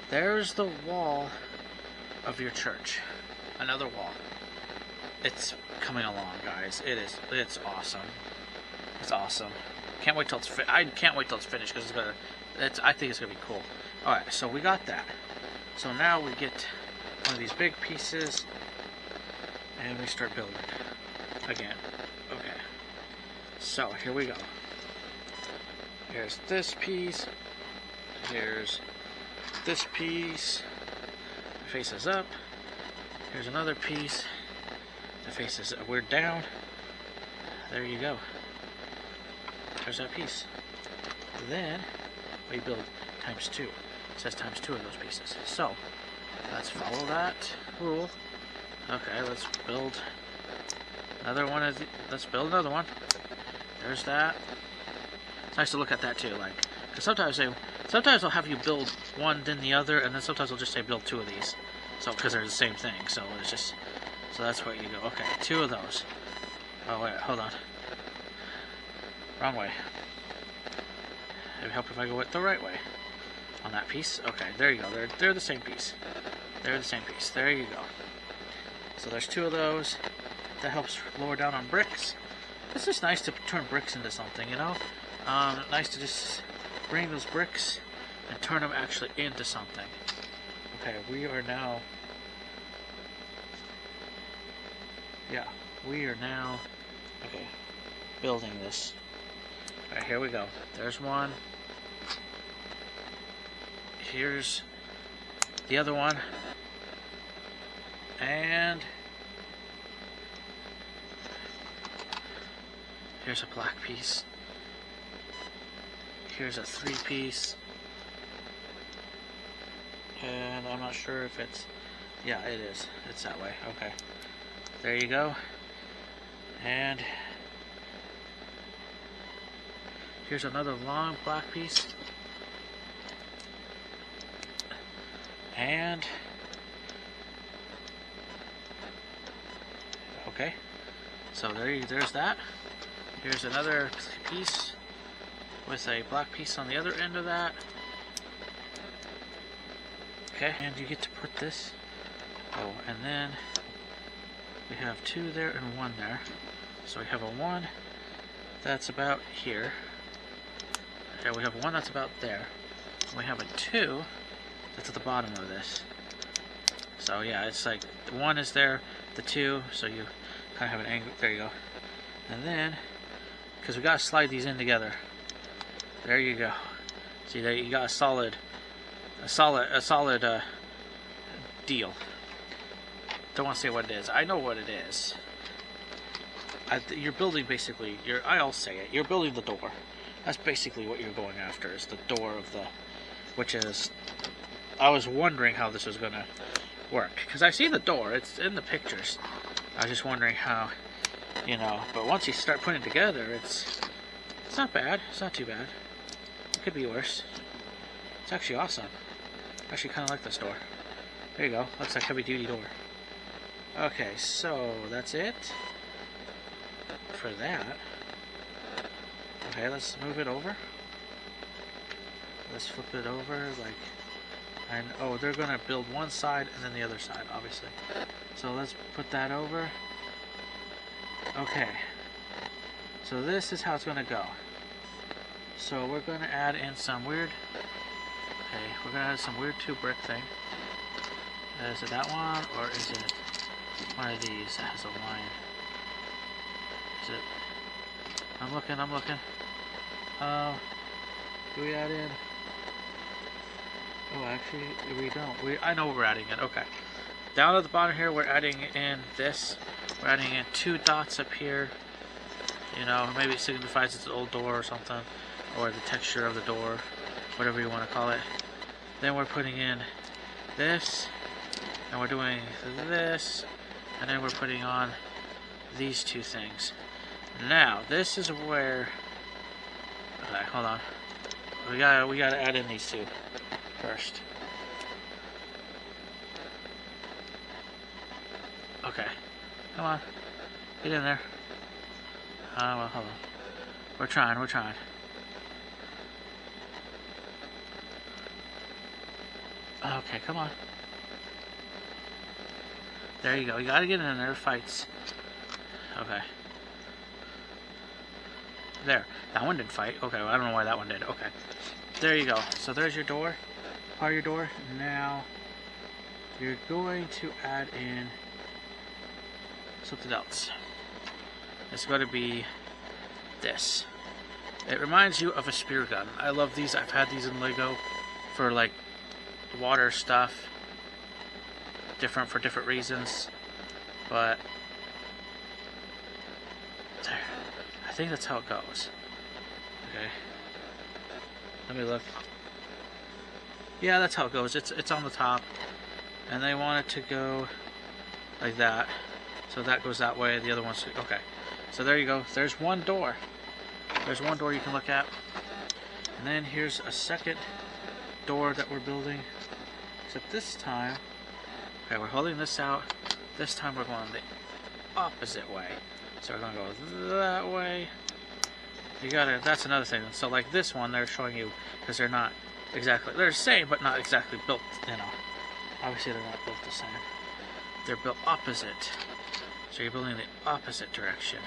There's the wall of your church. Another wall. It's coming along, guys. It's awesome. It's awesome. Can't wait till it's I can't wait till it's finished, because I think it's gonna be cool. All right, so we got that. So now we get one of these big pieces, and we start building again. Okay. So here we go. Here's this piece. Here's this piece. It faces up. Here's another piece. It faces weird down. There you go. There's that piece. Then we build times 2. It says times 2 of those pieces. So let's follow that rule. Okay, let's build another one of the, let's build another one. There's that. It's nice to look at that too, like, because sometimes they'll have you build one, then the other, and then sometimes they'll just say build 2 of these. So, because they're the same thing, so it's just, so that's what you go. Okay, 2 of those. Oh wait, hold on. Wrong way. It would help if I go it the right way. On that piece. Okay, there you go. They're the same piece. They're the same piece. There you go. So there's 2 of those. That helps lower down on bricks. It's just nice to turn bricks into something, you know? Nice to just bring those bricks and turn them actually into something. Okay, we are now... Yeah, we are now... Okay, building this. Alright, here we go. There's one. Here's the other one. And... here's a black piece. Here's a 3-piece. And I'm not sure if it's... yeah, it is. It's that way. Okay. There you go. And here's another long black piece. And okay. So there's that. Here's another piece with a black piece on the other end of that. Okay, and you get to put this. Oh, and then we have 2 there and 1 there. So we have a 1 that's about here. Okay, we have 1 that's about there. And we have a 2 that's at the bottom of this. So yeah, it's like the 1 is there, the 2, so you kind of have an angle. There you go. And then, because we gotta slide these in together. There you go. See, there you got a solid deal. Don't want to say what it is. I know what it is. You're building basically. I'll say it. You're building the door. That's basically what you're going after. Is the door of the, which is. I was wondering how this was gonna work because I see the door. It's in the pictures. I was just wondering how, you know. But once you start putting it together, it's not bad. It's not too bad. It could be worse. It's actually awesome. I actually kind of like this door. There you go. Looks like a heavy-duty door. Okay, so that's it for that. Okay, let's move it over. Let's flip it over, like, and oh, they're gonna build one side and then the other side, obviously. So let's put that over. Okay. So this is how it's gonna go. So we're gonna add in some weird. Okay, we're gonna add some weird 2 brick thing. Is it that one or is it one of these that has a line? Is it? I'm looking. Do we add in? Oh, actually, we don't. I know we're adding it. Okay. Down at the bottom here, we're adding in this. We're adding in 2 dots up here. You know, maybe it signifies it's an old door or something, or the texture of the door, whatever you want to call it. Then we're putting in this, and we're doing this, and then we're putting on these 2 things. Now, this is where. Okay, hold on. We gotta add in these 2 first. Okay, come on, get in there. Well, hold on. We're trying. Okay, come on. There you go. You gotta get in there. Fights. Okay. There. That one didn't fight. Okay, well, I don't know why that one did. Okay. There you go. So there's your door. Part of your door. Now, you're going to add in something else. It's going to be this. It reminds you of a spear gun. I love these. I've had these in Lego for like water stuff. For different reasons. But there. I think that's how it goes. Okay. Let me look. Yeah, that's how it goes. It's on the top. And they want it to go like that. So that goes that way. The other one's okay. So there you go. There's one door. There's one door you can look at. And then here's a second door that we're building. Except this time, okay, we're holding this out. This time we're going the opposite way. So we're gonna go that way. You gotta, that's another thing. So like this one, they're showing you, because they're not exactly, they're the same, but not exactly built, you know. Obviously they're not built the same. They're built opposite. So you're building the opposite direction.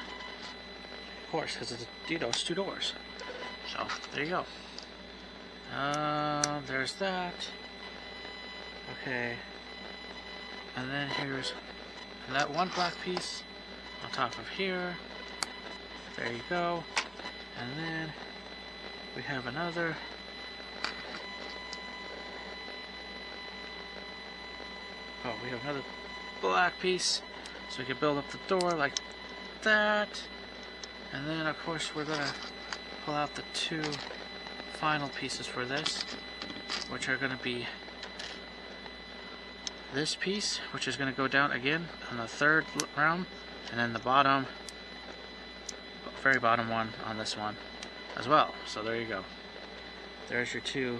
Of course, because it's, you know, it's two doors. So, there you go. There's that. Okay. And then here's that one black piece on top of here. There you go. And then we have another. Oh, we have another black piece. So we can build up the door like that. And then, of course, we're going to pull out the two final pieces for this, which are going to be this piece, which is going to go down again on the third round, and then the bottom, very bottom one on this one as well. So there you go. There's your two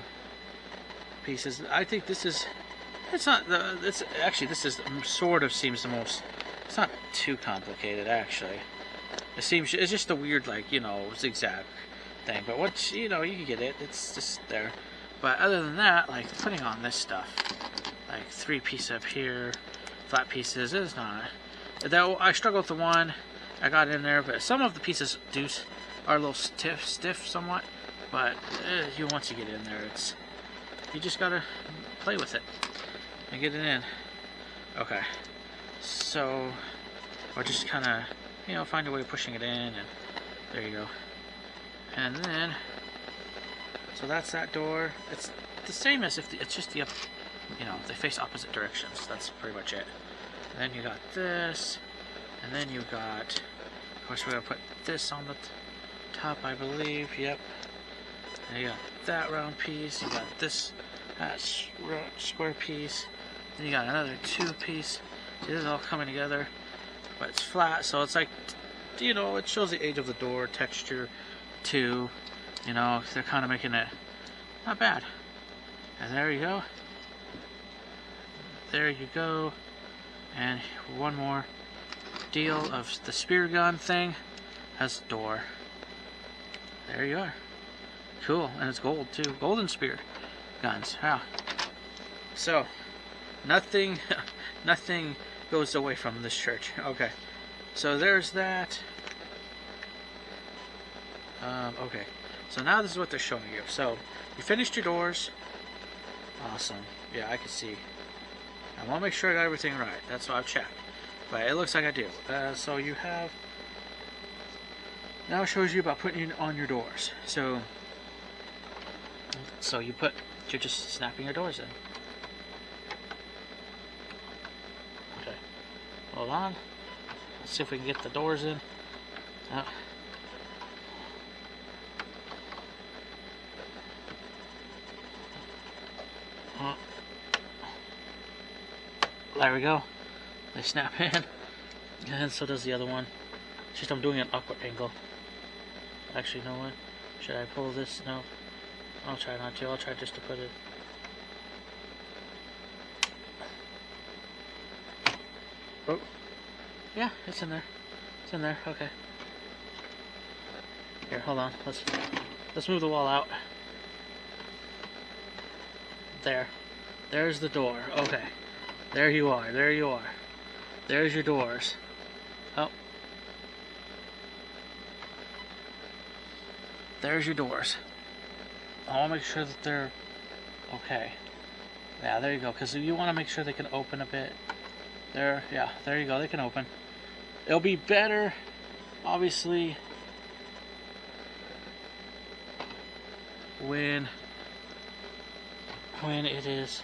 pieces. I think this is, it's not the, it's actually, this is sort of seems the most, it's not too complicated actually. It seems, it's just a weird, like, you know, zigzag thing, but once, you know, you can get it, it's just there. But other than that, like, putting on this stuff, like 3 pieces up here, flat pieces, is not, though I struggled with the one, I got in there, but some of the pieces are a little stiff somewhat, but once you get in there, it's, you just gotta play with it and get it in. Okay, so, or just kind of, you know, find a way of pushing it in, and there you go. And then, so that's that door. It's the same as if it's just the up, you know, they face opposite directions. That's pretty much it. And then you got this, and then you got, of course, we're gonna put this on the top, I believe. Yep. And you got that round piece. You got this square piece. Then you got another 2 piece. See, this is all coming together, but it's flat, so it's like, you know, it shows the age of the door, texture too. You know, they're kind of making it not bad. And there you go. There you go. And one more deal of the spear gun thing has a door. There you are. Cool, and it's gold too. Golden spear guns. Wow. So nothing goes away from this church. Okay. So there's that. Okay. So now this is what they're showing you. So you finished your doors. Awesome. Yeah, I can see. I want to make sure I got everything right. That's what I've checked. But it looks like I do. So you have. Now it shows you about putting on your doors. So you're just snapping your doors in. Okay. Hold on. Let's see if we can get the doors in. There we go. They snap in. And so does the other one. It's just I'm doing an awkward angle. Actually, you know what? Should I pull this? No. I'll try not to. I'll try just to put it. Oh. Yeah, it's in there. It's in there. Okay. Here, hold on. Let's move the wall out. There. There's the door. Okay. There you are. There you are. There's your doors. Oh. There's your doors. I want to make sure that they're okay. Yeah, there you go. Because you want to make sure they can open a bit. There, yeah, there you go. They can open. It'll be better, obviously, when it is.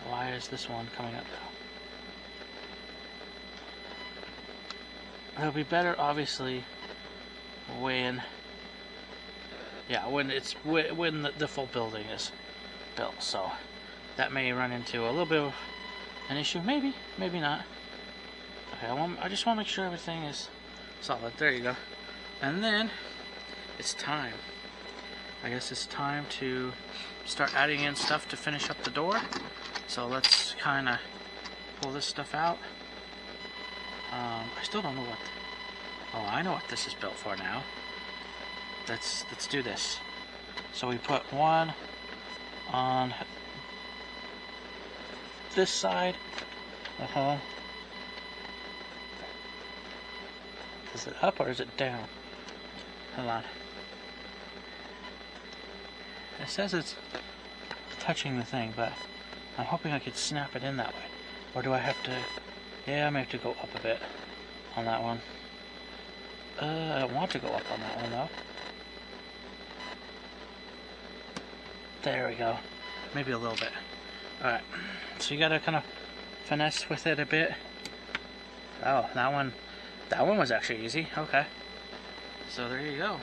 Why is this one coming up now? It'll be better, obviously, when the full building is built. So that may run into a little bit of an issue. Maybe not. Okay, I just want to make sure everything is solid. There you go. And then it's time. I guess it's time to start adding in stuff to finish up the door. So let's kind of pull this stuff out. I still don't know what... Oh, I know what this is built for now. Let's do this. So we put one on this side. Is it up or is it down? Hold on. It says it's touching the thing, but I'm hoping I could snap it in that way. Or do I have to... Yeah, I may have to go up a bit on that one. I don't want to go up on that one, though. There we go. Maybe a little bit. Alright. So you gotta kind of finesse with it a bit. Oh, that one was actually easy. Okay. So there you go.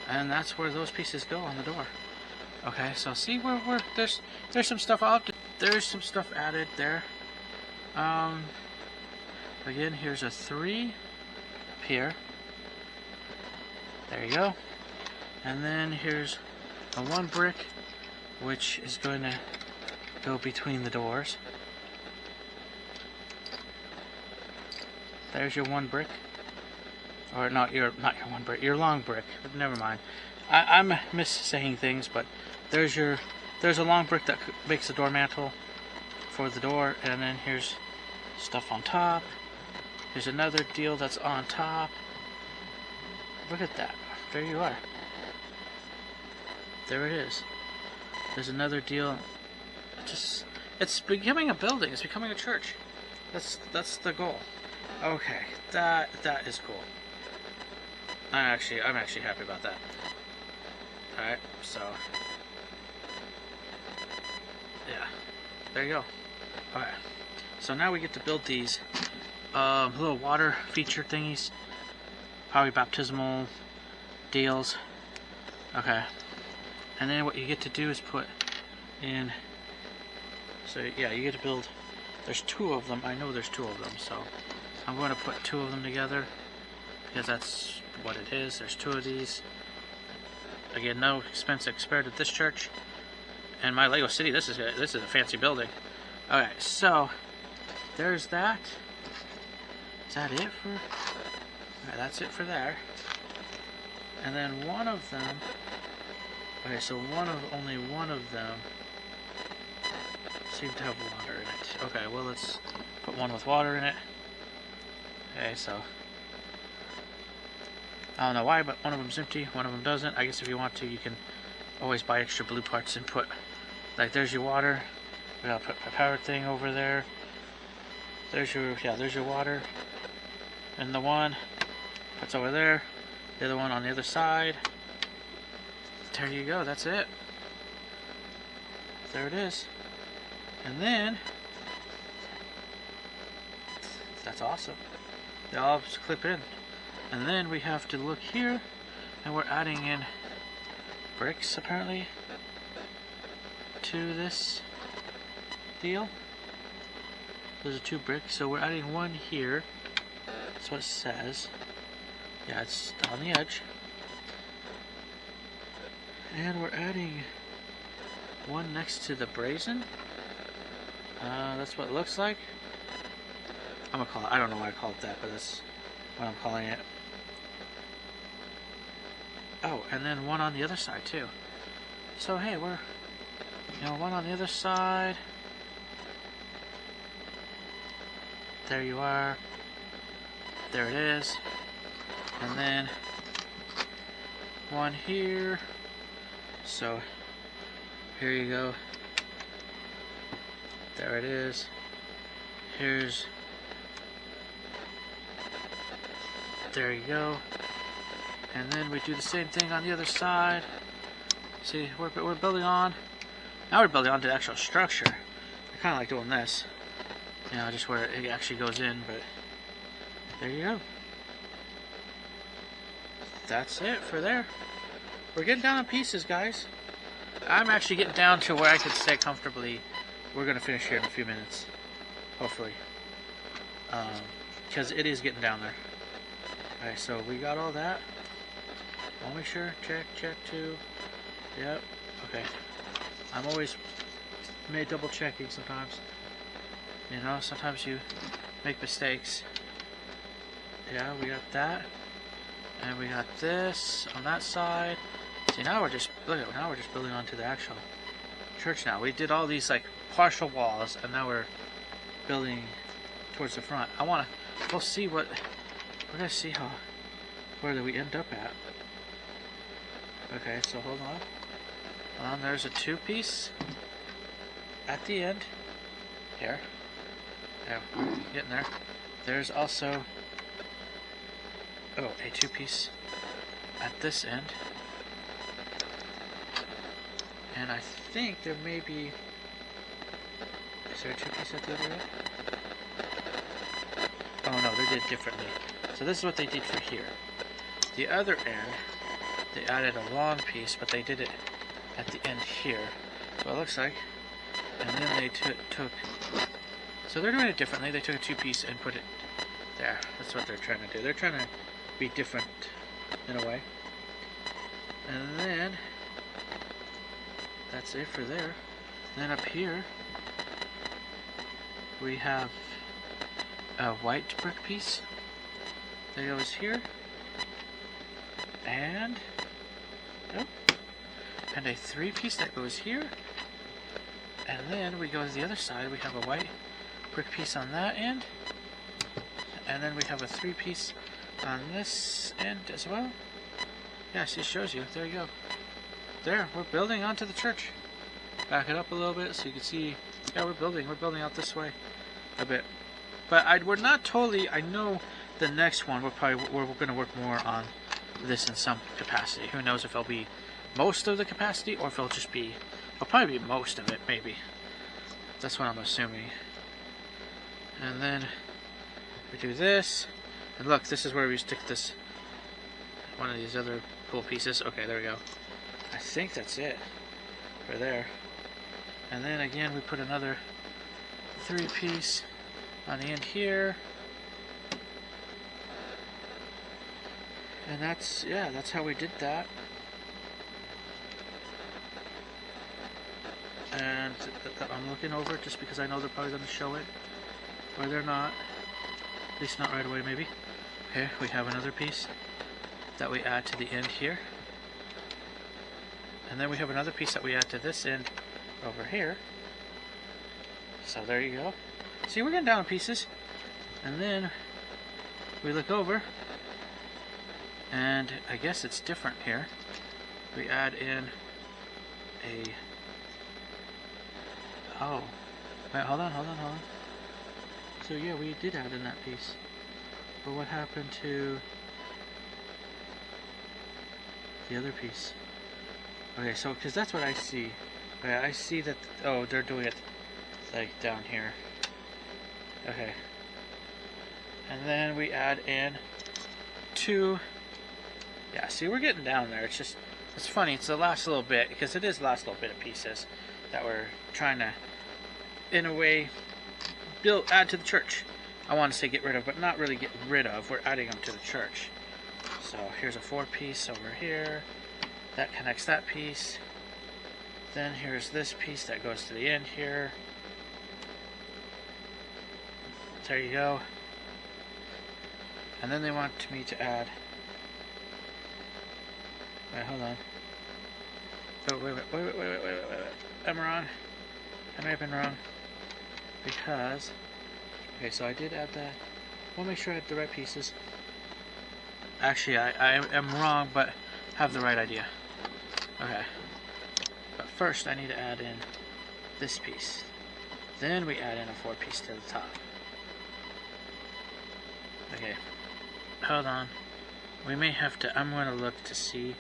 And that's where those pieces go on the door. Okay, so see where there's some stuff out. There's some stuff added there. Again, here's a 3 up here. There you go. And then here's a 1 brick, which is going to go between the doors. There's your 1 brick. Or not your 1 brick, your long brick. Never mind. I'm missaying things, but there's a long brick that makes a door mantle for the door, and then here's stuff on top. There's another deal that's on top. Look at that. There you are. There it is. There's another deal. It's becoming a building. It's becoming a church. That's the goal. Okay, that is cool. I'm actually happy about that. Alright, so yeah, there you go. Alright, so now we get to build these little water feature thingies, probably baptismal deals. Okay, and then what you get to do is put in, so yeah, you get to build, there's 2 of them. I know there's 2 of them, so I'm going to put 2 of them together because that's what it is. There's 2 of these. Again, no expense spared at this church. And my Lego City, this is a fancy building. Alright, so there's that. Is that it for... Alright, that's it for there. And then one of them... Okay, so only one of them seem to have water in it. Okay, well, let's put one with water in it. Okay, so I don't know why, but one of them's empty, one of them doesn't. I guess if you want to, you can always buy extra blue parts and put, like, there's your water. We gotta put my power thing over there. There's your water. And the one that's over there. The other one on the other side. There you go, that's it. There it is. And then, that's awesome. They all just clip in. And then we have to look here, and we're adding in bricks, apparently, to this deal. Those are 2 bricks, so we're adding 1 here. That's what it says. Yeah, it's on the edge. And we're adding 1 next to the brazen. That's what it looks like. I'm gonna call it, I don't know why I call it that, but that's what I'm calling it. Oh, and then 1 on the other side too. So hey, we're, 1 on the other side. There you are. There it is. And then 1 here. So here you go. There it is. Here's, there you go. And then we do the same thing on the other side. See, we're building on. Now we're building on to the actual structure. I kind of like doing this. Just where it actually goes in, but there you go. That's it for there. We're getting down in pieces, guys. I'm actually getting down to where I can stay comfortably. We're going to finish here in a few minutes. Hopefully. Because it is getting down there. Alright, so we got all that. I'll make sure. Check, check, 2. Yep. Okay. I'm always double checking sometimes. You know, sometimes you make mistakes. Yeah, we got that. And we got this on that side. See, now we're just, look at, now we're just building onto the actual church now. We did all these like partial walls, and now we're building towards the front. We'll see what, we're gonna see where we end up at. Okay, so hold on. There's a 2-piece at the end. Here. Yeah, getting there. There's also, oh, a 2-piece at this end. And I think there may be, is there a 2-piece at the other end? Oh no, they did differently. So this is what they did for here. The other end, they added a long piece, but they did it at the end here. So it looks like, and then they took, so they're doing it differently. They took a 2-piece and put it there. That's what they're trying to do. They're trying to be different in a way. And then that's it for there. And then up here we have a white brick piece that goes here, and oh, and a 3-piece that goes here. And then we go to the other side. We have a white brick piece on that end, and then we have a 3-piece on this end as well. Yes, it shows you. There you go. There, we're building onto the church. Back it up a little bit so you can see. Yeah, we're building out this way a bit. But we're not totally. I know the next one we're going to work more on this in some capacity. Who knows if it'll be most of the capacity or if it'll just be. It'll probably be most of it, maybe. That's what I'm assuming. And then we do this. And look, this is where we stick this. One of these other cool pieces. Okay, there we go. I think that's it for there. And then again, we put another 3-piece on the end here. And that's, yeah, that's how we did that. And I'm looking over it just because I know they're probably going to show it. Or they're not. At least not right away, maybe. Okay, we have another piece that we add to the end here. And then we have another piece that we add to this end over here. So there you go. See, we're getting down in pieces. And then we look over, and I guess it's different here. We add in a... Oh. Wait, hold on. So yeah, we did add in that piece. But what happened to the other piece? Okay, so, because that's what I see. Okay, I see that, oh, they're doing it, like, down here. Okay. And then we add in 2, yeah, see, we're getting down there. It's just, it's funny, it's the last little bit, because it is the last little bit of pieces that we're trying to, in a way, add to the church. I want to say get rid of, but not really get rid of. We're adding them to the church. So here's a 4-piece over here. That connects that piece. Then here's this piece that goes to the end here. There you go. And then they want me to add... Wait, hold on. Oh, wait. I'm wrong. I may have been wrong. Because... Okay, so I did add that. I want to make sure I have the right pieces. Actually, I am wrong, but have the right idea. Okay. But first, I need to add in this piece. Then we add in a 4-piece to the top. Okay. Hold on. We may have to... I'm going to look to see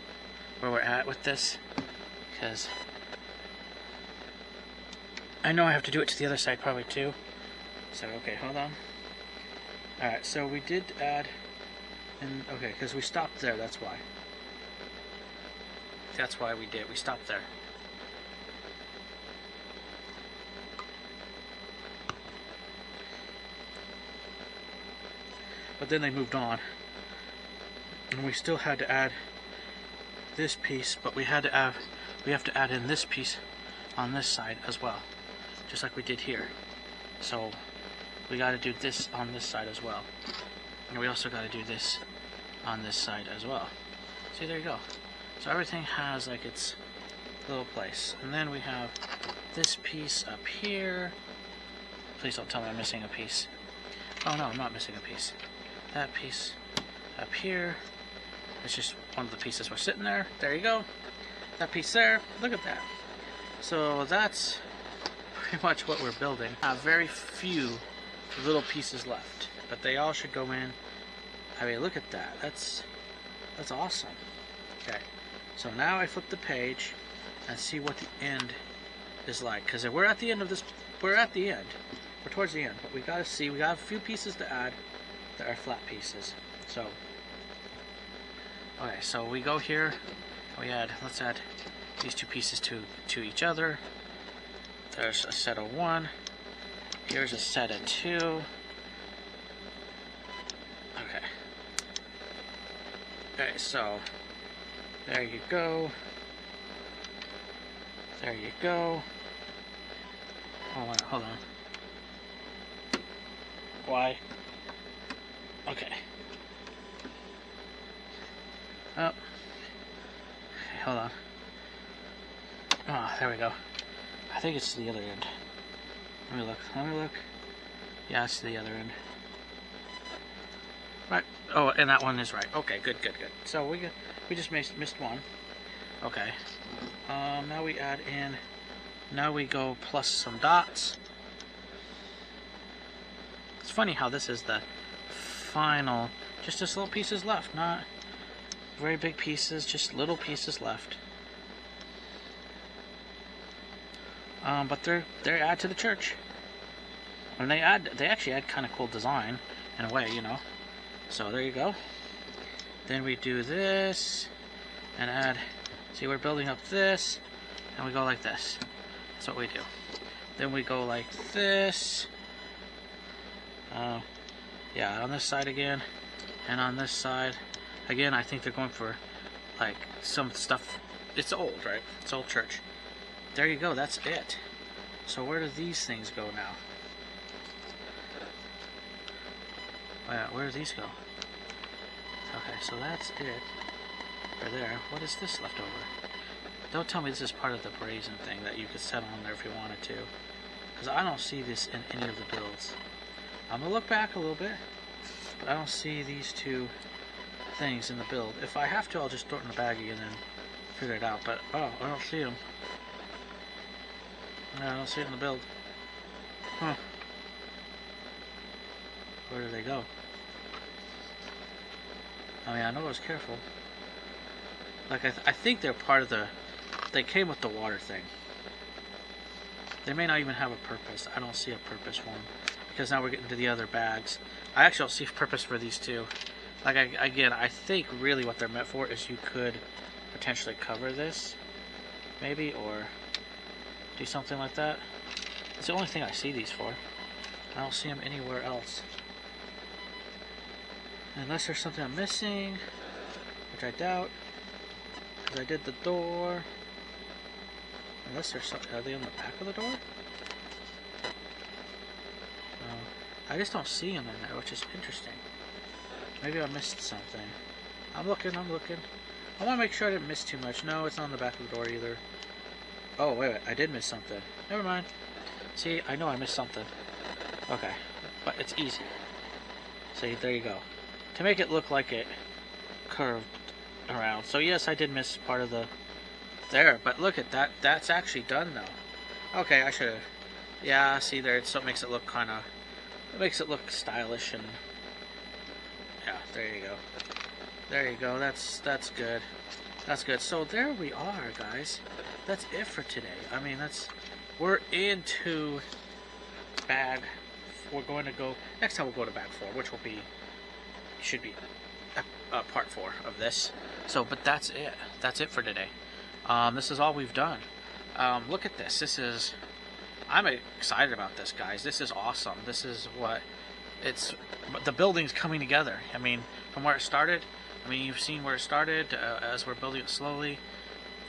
where we're at with this. Because... I know I have to do it to the other side probably too. So, okay, hold on. Alright, so we did add... okay, because we stopped there, that's why. That's why we did. We stopped there. But then they moved on. And we still had to add this piece, but we have to add in this piece on this side as well, just like we did here. So we got to do this on this side as well, and we also got to do this on this side as well. See, there you go. So everything has like its little place, and then we have this piece up here. Please don't tell me I'm missing a piece. Oh no, I'm not missing a piece. That piece up here. It's just one of the pieces we're sitting there. There you go. That piece there. Look at that. So that's pretty much what we're building. Very few little pieces left, but they all should go in. I mean, look at that. That's awesome. Okay. So now I flip the page and see what the end is like, because we're at the end of this. We're at the end. We're towards the end, but we gotta see. We got a few pieces to add that are flat pieces. So, okay. So we go here. We add. Let's add these two pieces to each other. There's a set of 1. Here's a set of 2. Okay. Okay. So there you go. There you go. Oh, hold on. Why? Okay. Oh. Okay, hold on. Ah, there we go. I think it's the other end. Let me look. Let me look. Yeah, it's the other end. Right. Oh, and that one is right. Okay, good, good, good. So we just missed one. Okay. Now we add in. Now we go plus some dots. It's funny how this is the final. Just this little pieces left, not very big pieces, just little pieces left. But they add to the church, and they actually add kind of cool design in a way, you know. So there you go. Then we do this and add. See, we're building up this, and we go like this. That's what we do. Then we go like this. Yeah, on this side again, and on this side again. I think they're going for like some stuff. It's old, right? It's old church. There you go. That's it. So where do these things go now? Where do these go? Okay, so that's it for there. What is this left over? Don't tell me this is part of the brazen thing that you could set on there if you wanted to, because I don't see this in any of the builds. I'm gonna look back a little bit, but I don't see these two things in the build. If I have to, I'll just throw it in the baggie and then figure it out. But oh, I don't see them. No, I don't see it in the build. Huh. Where do they go? I mean, I know I was careful. Like, I think they're part of the. They came with the water thing. They may not even have a purpose. I don't see a purpose for them, because now we're getting to the other bags. I actually don't see a purpose for these two. Like, again, I think really what they're meant for is you could potentially cover this, maybe, or do something like that. It's the only thing I see these for. I don't see them anywhere else. Unless there's something I'm missing, which I doubt, because I did the door. Unless there's something, are they on the back of the door? No, I just don't see them in there, which is interesting. Maybe I missed something. I'm looking. I want to make sure I didn't miss too much. No, it's not on the back of the door either. Oh, wait, I did miss something. Never mind. See, I know I missed something. Okay, but it's easy. See, there you go. To make it look like it curved around. So yes, I did miss part of the there, but look at that. That's actually done though. Okay, I should have. Yeah, see there. So it makes it look kind of. It makes it look stylish and. Yeah, there you go. There you go. That's good. That's good. So there we are, guys. That's it for today. I mean, we're into bag. We're going to go next time. We'll go to bag 4, which should be part 4 of this. So, but that's it. That's it for today. This is all we've done. Look at this. I'm excited about this, guys. This is awesome. This is what the building's coming together. I mean, from where it started, I mean, you've seen where it started as we're building it slowly.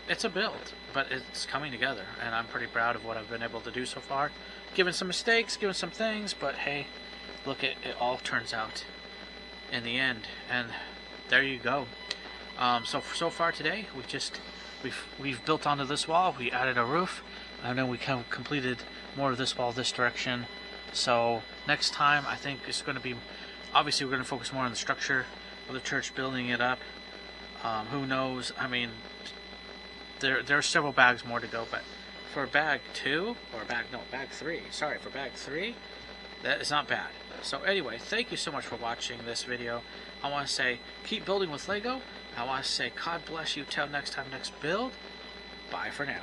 It's a build, but it's coming together, and I'm pretty proud of what I've been able to do so far. Given some mistakes, given some things, but hey, look, it all turns out in the end, and there you go. So far today, we've built onto this wall. We added a roof. I know we kind of completed more of this wall this direction. So next time, I think it's going to be, obviously we're going to focus more on the structure of the church, building it up. Who knows? I mean, there are several bags more to go, but for bag 2 or bag 3. Sorry, for bag 3, that is not bad. So anyway, thank you so much for watching this video. I want to say keep building with Lego. I want to say God bless you till next time, next build. Bye for now.